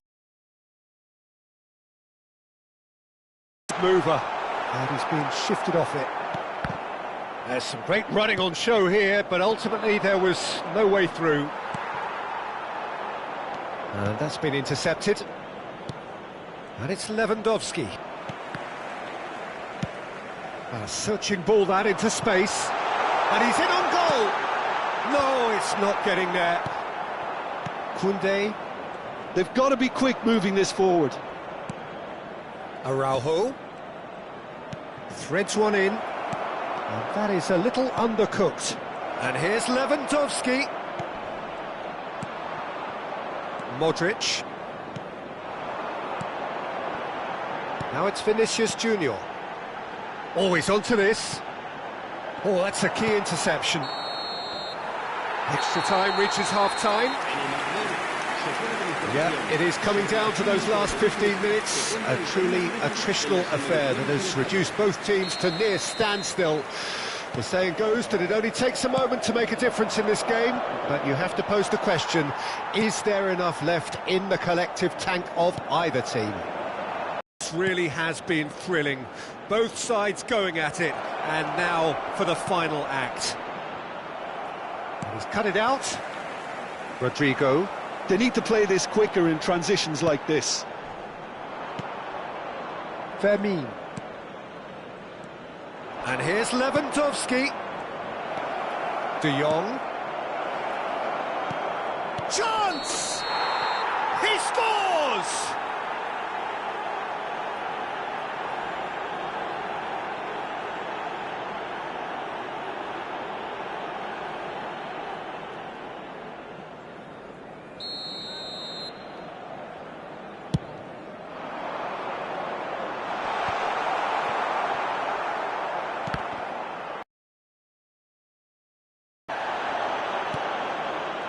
Mover. And he's been shifted off it. There's some great running on show here, but ultimately there was no way through. And that's been intercepted. And it's Lewandowski. A searching ball that into space. And he's in on goal! No, it's not getting there. Koundé. They've got to be quick moving this forward. Araujo. Threads one in. And that is a little undercooked. And here's Lewandowski. Modric. Now it's Vinicius Junior. Always onto this. Oh, that's a key interception. Extra time reaches half-time. Yeah, it is coming down to those last 15 minutes. A truly attritional affair that has reduced both teams to near standstill. The saying goes that it only takes a moment to make a difference in this game, but you have to pose the question, is there enough left in the collective tank of either team? This really has been thrilling. Both sides going at it, and now for the final act. He's cut it out. Rodrigo. They need to play this quicker in transitions like this. Fermin. And here's Lewandowski. De Jong. Chance! He scores!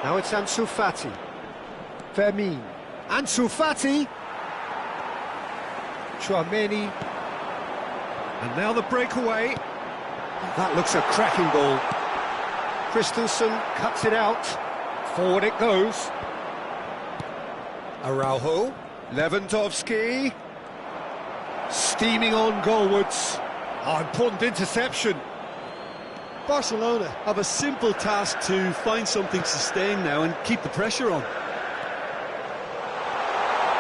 Now it's Ansu Fati. Fermin. Ansu Fati. Tchouaméni. And now the breakaway. That looks a cracking ball. Christensen cuts it out. Forward it goes. Araujo. Lewandowski. Steaming on goalwards. Oh, important interception. Barcelona have a simple task to find something sustained now and keep the pressure on.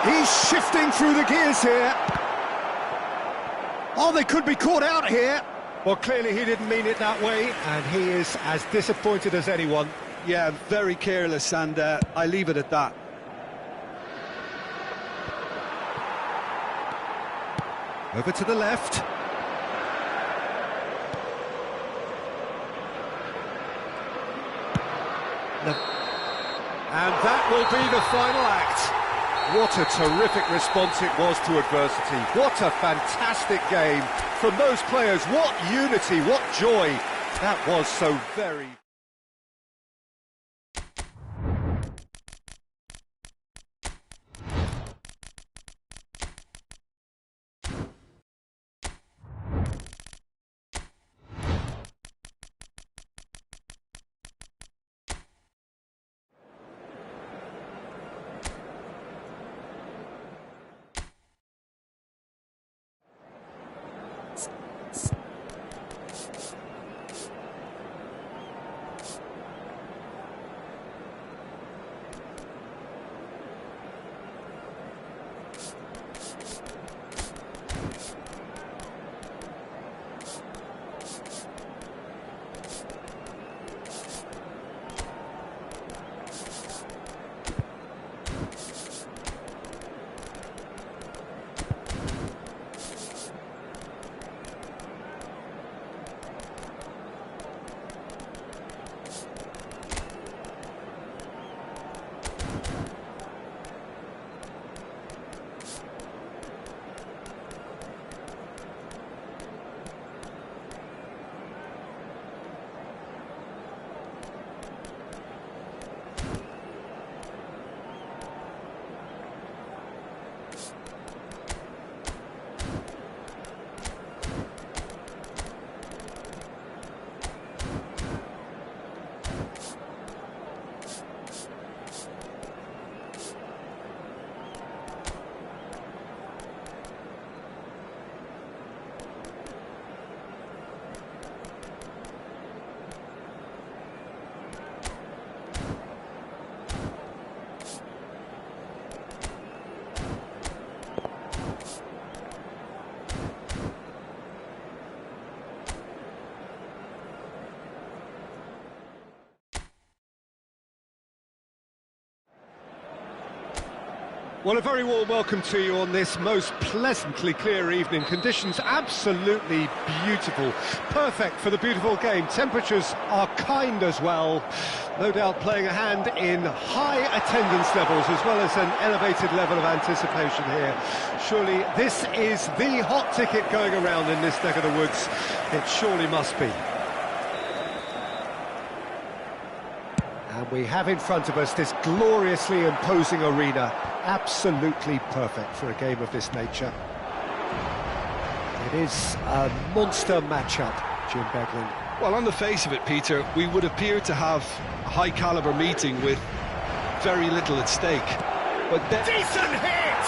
He's shifting through the gears here. Oh, they could be caught out here. Well, clearly he didn't mean it that way, and he is as disappointed as anyone. Yeah, very careless, and I leave it at that. Over to the left. And that will be the final act. What a terrific response it was to adversity. What a fantastic game from those players. What unity, what joy. That was so very... Well, a very warm welcome to you on this most pleasantly clear evening. Conditions absolutely beautiful, perfect for the beautiful game. Temperatures are kind as well, no doubt playing a hand in high attendance levels as well as an elevated level of anticipation here. Surely this is the hot ticket going around in this neck of the woods. It surely must be. And we have in front of us this gloriously imposing arena, absolutely perfect for a game of this nature. It is a monster matchup, Jim Beglin. Well, on the face of it, Peter, we would appear to have a high-caliber meeting with very little at stake. But decent hit!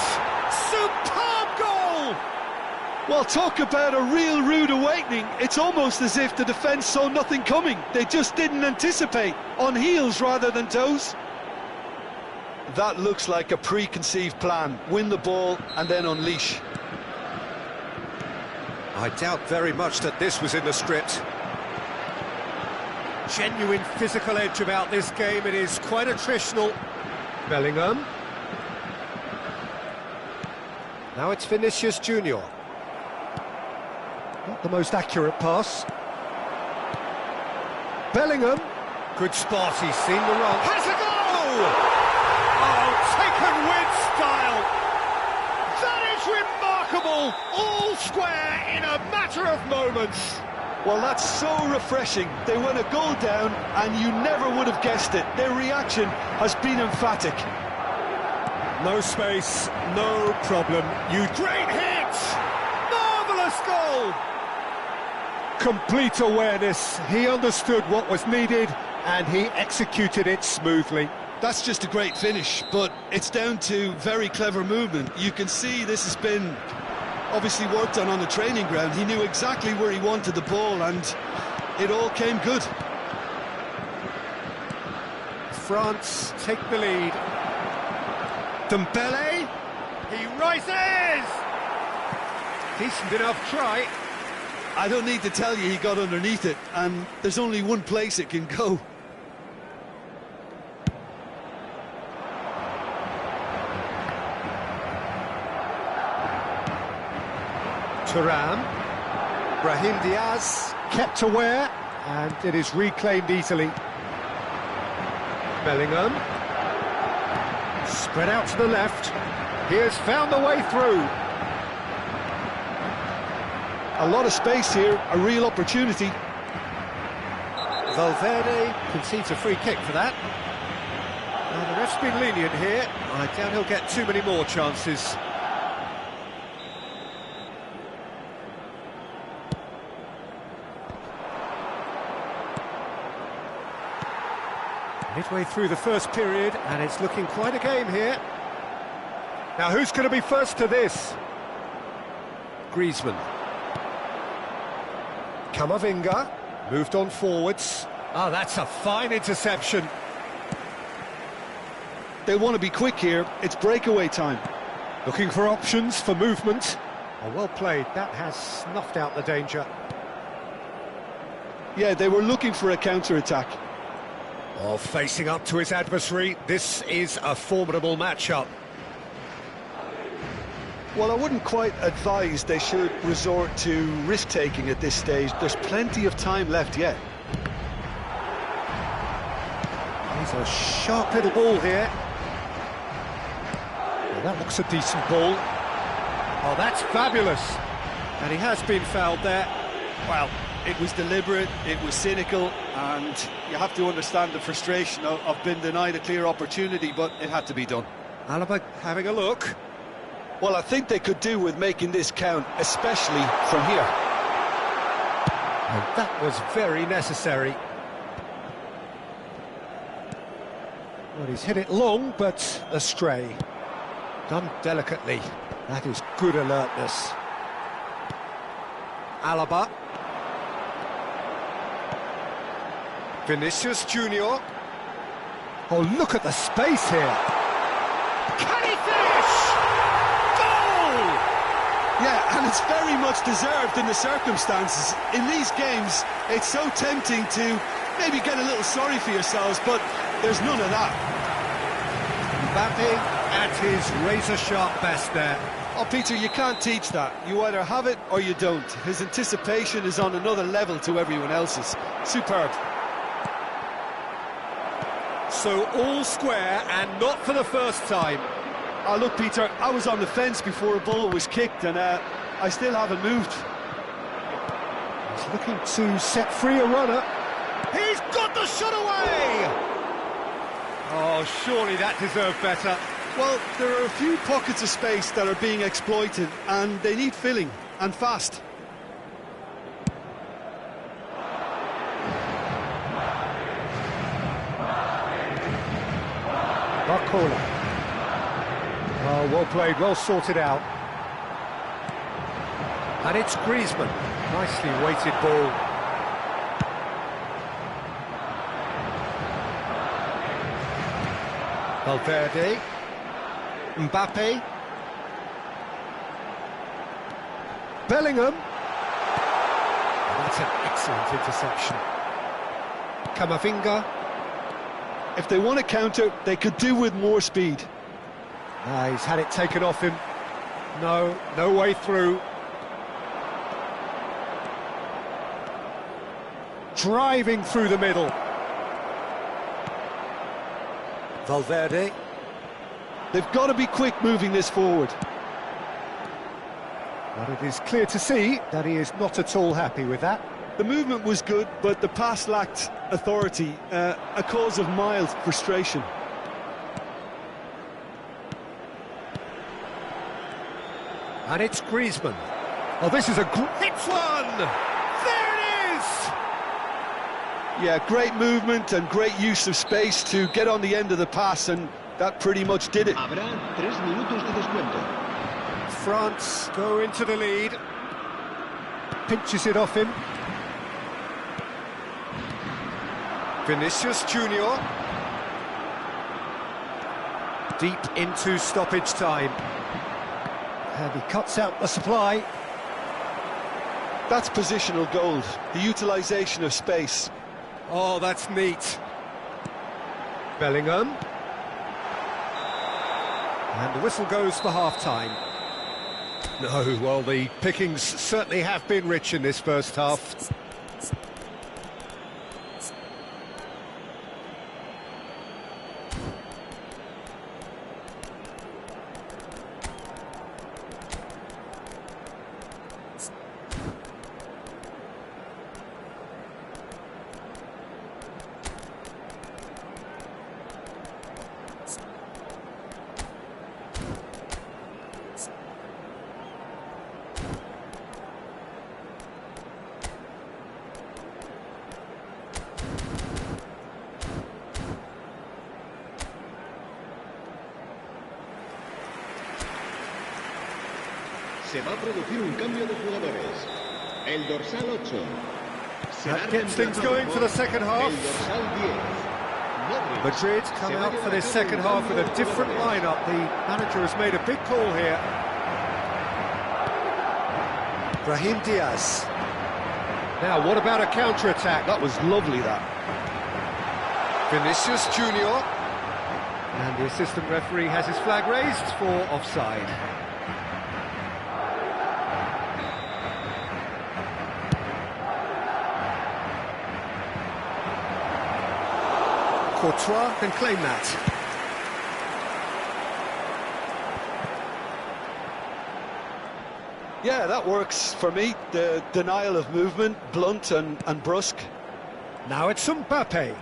Superb goal! Well, talk about a real rude awakening. It's almost as if the defence saw nothing coming. They just didn't anticipate, on heels rather than toes. That looks like a preconceived plan. Win the ball and then unleash. I doubt very much that this was in the script. Genuine physical edge about this game. It is quite attritional. Bellingham. Now it's Vinicius Junior. Not the most accurate pass. Bellingham. Good spot, he's seen the run. Has a goal! Oh, taken with style. That is remarkable. All square in a matter of moments. Well, that's so refreshing. They went a goal down and you never would have guessed it. Their reaction has been emphatic. No space, no problem. Great hit! Marvellous goal! Complete awareness. He understood what was needed and he executed it smoothly. That's just a great finish, but it's down to very clever movement. You can see this has been obviously worked on the training ground. He knew exactly where he wanted the ball and it all came good. France take the lead. Dembele, he rises! Decent enough try. I don't need to tell you he got underneath it, and there's only one place it can go. Thuram, Brahim Diaz kept aware and it is reclaimed easily. Bellingham spread out to the left. He has found the way through. A lot of space here, a real opportunity. Valverde concedes a free kick for that. Now the ref's been lenient here. I doubt he'll get too many more chances. Midway through the first period, and it's looking quite a game here. Now, who's going to be first to this? Griezmann. Camavinga, moved on forwards. Oh, that's a fine interception. They want to be quick here, it's breakaway time. Looking for options for movement. Oh, well played, that has snuffed out the danger. Yeah, they were looking for a counter-attack. Oh, facing up to his adversary, this is a formidable matchup. Well, I wouldn't quite advise they should resort to risk-taking at this stage. There's plenty of time left yet. He's a sharp little ball here. Well, that looks a decent ball. Oh, that's fabulous. And he has been fouled there. Well, it was deliberate, it was cynical, and you have to understand the frustration of being denied a clear opportunity, but it had to be done. Alaba having a look. Well, I think they could do with making this count, especially from here. And that was very necessary. Well, he's hit it long, but astray. Done delicately. That is good alertness. Alaba. Vinicius Junior. Oh, look at the space here. Can he finish? Goal! Yeah, and it's very much deserved in the circumstances. In these games, it's so tempting to maybe get a little sorry for yourselves, but there's none of that. Mbappe at his razor-sharp best there. Oh, Peter, you can't teach that. You either have it or you don't. His anticipation is on another level to everyone else's. Superb. So all square, and not for the first time. Oh, look, Peter, I was on the fence before a ball was kicked, and I still haven't moved. He's looking to set free a runner. He's got the shot away! Oh, surely that deserved better. Well, there are a few pockets of space that are being exploited, and they need filling, and fast. Barcola. Oh, well played, well sorted out. And it's Griezmann. Nicely weighted ball. Valverde. Mbappe. Bellingham. That's an excellent interception. Camavinga. If they want to counter, they could do with more speed. He's had it taken off him. No way through. Driving through the middle. Valverde. They've got to be quick moving this forward. But it is clear to see that he is not at all happy with that. The movement was good, but the pass lacked authority, a cause of mild frustration. And it's Griezmann. Oh, this is a great one! There it is! Yeah, great movement and great use of space to get on the end of the pass, and that pretty much did it. Habrá 3 minutos de descuento. France go into the lead. Pinches it off him. Vinicius Junior. Deep into stoppage time. And he cuts out the supply. That's positional gold, the utilisation of space. Oh, that's neat. Bellingham. And the whistle goes for half-time. No, well, the pickings certainly have been rich in this first half. Se va a producir un cambio de jugadores. El dorsal 8. That gets things going for the second half. El dorsal 10. Madrid come out for this second half with a different lineup. The manager has made a big call here. Brahim Diaz. Now, what about a counter-attack? That was lovely, that. Vinicius Junior. And the assistant referee has his flag raised for offside. Courtois can claim that. Yeah, that works for me. The denial of movement, blunt and brusque. Now it's Mbappe.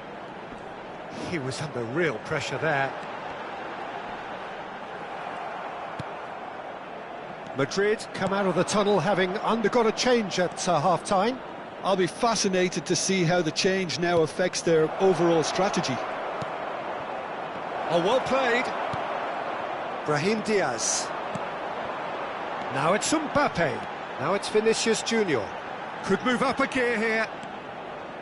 He was under real pressure there. Madrid come out of the tunnel having undergone a change at half-time. I'll be fascinated to see how the change now affects their overall strategy. Oh, well played. Brahim Diaz. Now it's Mbappe. Now it's Vinicius Junior. Could move up a gear here.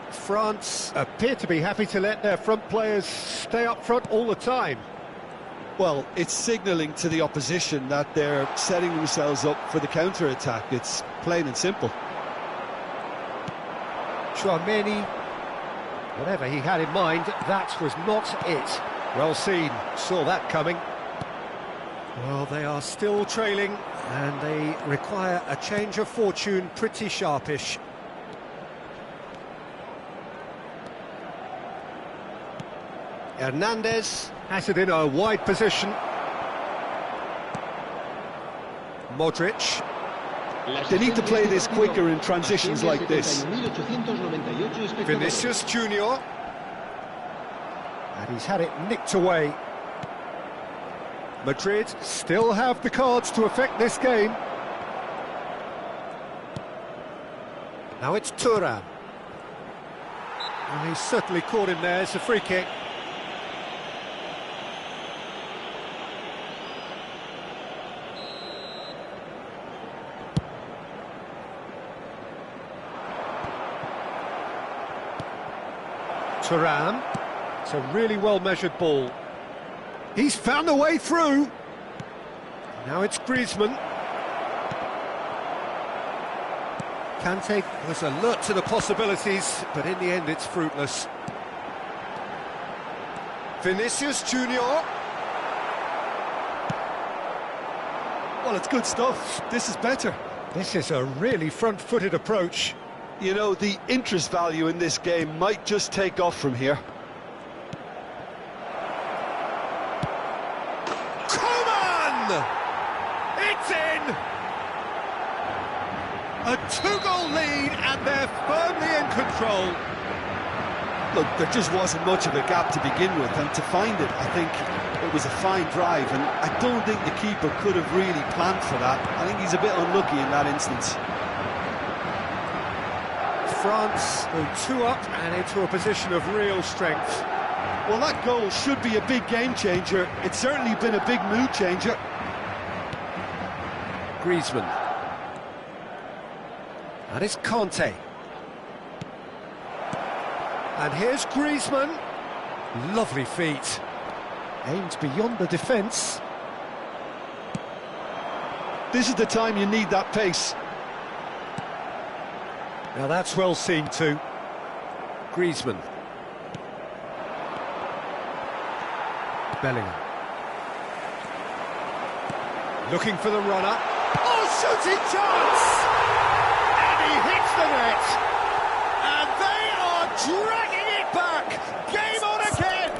France appear to be happy to let their front players stay up front all the time. Well, it's signalling to the opposition that they're setting themselves up for the counter-attack. It's plain and simple. Chouameni, whatever he had in mind, that was not it. Well seen, saw that coming. Well, they are still trailing, and they require a change of fortune pretty sharpish. Hernandez has it in a wide position. Modric. They need to play this quicker in transitions like this. Vinicius Junior. And he's had it nicked away. Madrid still have the cards to affect this game. Now it's Thuram. Well, he's certainly caught him there. It's a free kick. Thuram. It's a really well-measured ball. He's found a way through. Now it's Griezmann. Kante was alert to the possibilities, but in the end it's fruitless. Vinicius Junior. Well, it's good stuff. This is better. This is a really front-footed approach. You know, the interest value in this game might just take off from here. It's in! A two-goal lead, and they're firmly in control. Look, there just wasn't much of a gap to begin with, and to find it, I think it was a fine drive, and I don't think the keeper could have really planned for that. I think he's a bit unlucky in that instance. France go 2 up and into a position of real strength. Well, that goal should be a big game changer. It's certainly been a big mood changer. Griezmann. And it's Kante. And here's Griezmann. Lovely feet. Aimed beyond the defence. This is the time you need that pace. Now that's well seen too. Griezmann. Bellingham. Looking for the runner. Oh, shooting chance! And he hits the net! And they are dragging it back! Game on again!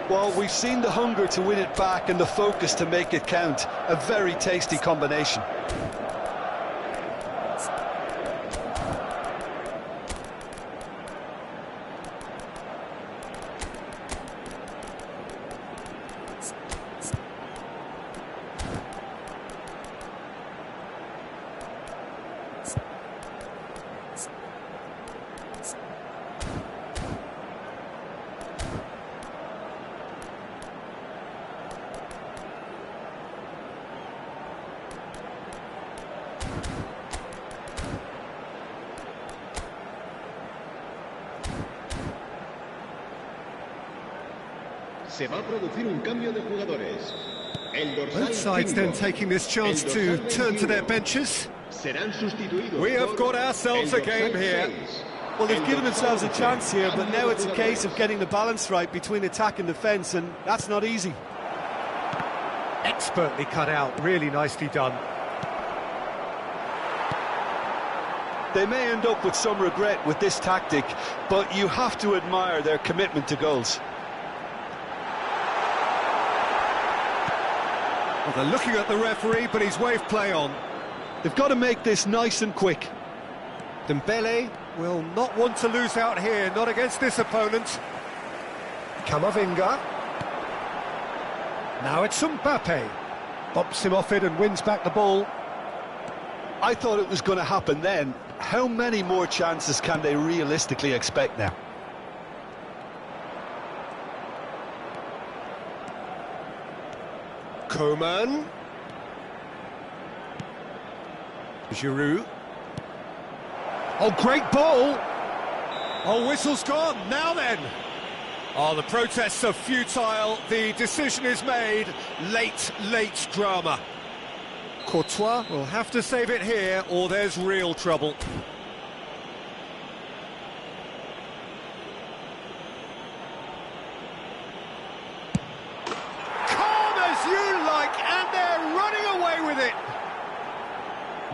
Well, we've seen the hunger to win it back and the focus to make it count. A very tasty combination. Se va a producir un cambio de jugadores. Both sides then taking this chance to turn to their benches. We have got ourselves a game here. Well, they've given themselves a chance here, but now it's a case of getting the balance right between attack and defence, and that's not easy. Expertly cut out, really nicely done. They may end up with some regret with this tactic, but you have to admire their commitment to goals. Well, they're looking at the referee, but he's waved play on. They've got to make this nice and quick. Dembele will not want to lose out here, not against this opponent. Camavinga. Now it's Mbappe. Bumps him off it and wins back the ball. I thought it was going to happen then. How many more chances can they realistically expect now? Coman. Giroud. Oh, great ball! Oh, whistle's gone, now then! Oh, the protests are futile, the decision is made, late drama. Courtois will have to save it here, or there's real trouble.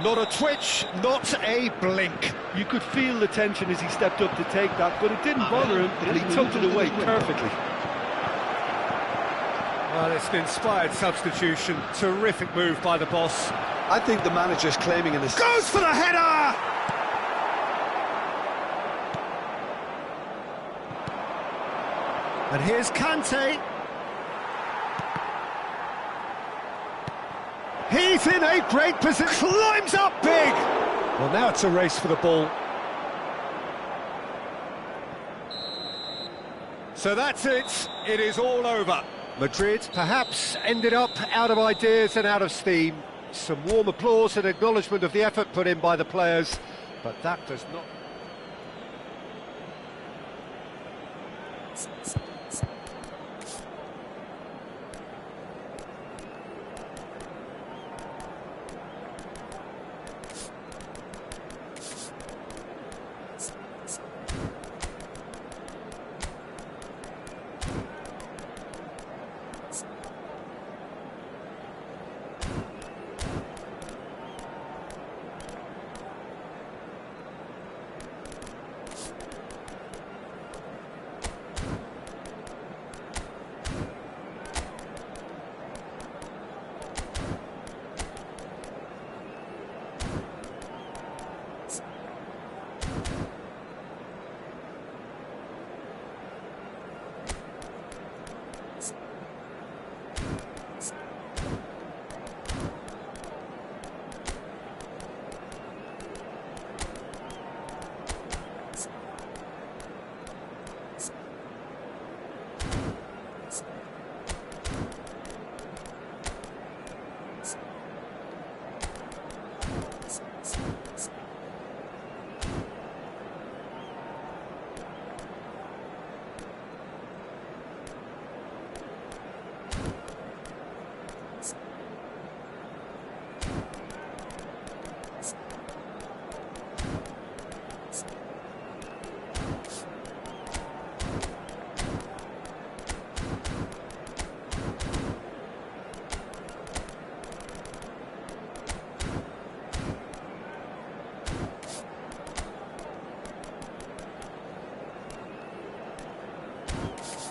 Not a twitch, not a blink. You could feel the tension as he stepped up to take that, but it didn't bother him, and he tucked it away perfectly. Well, it's an inspired substitution. Terrific move by the boss. I think the manager's claiming an assist. Goes for the header! And here's Kante. He's in a great position, climbs up big! Well, now it's a race for the ball. So that's it, it is all over. Madrid perhaps ended up out of ideas and out of steam. Some warm applause and acknowledgement of the effort put in by the players, but that does not...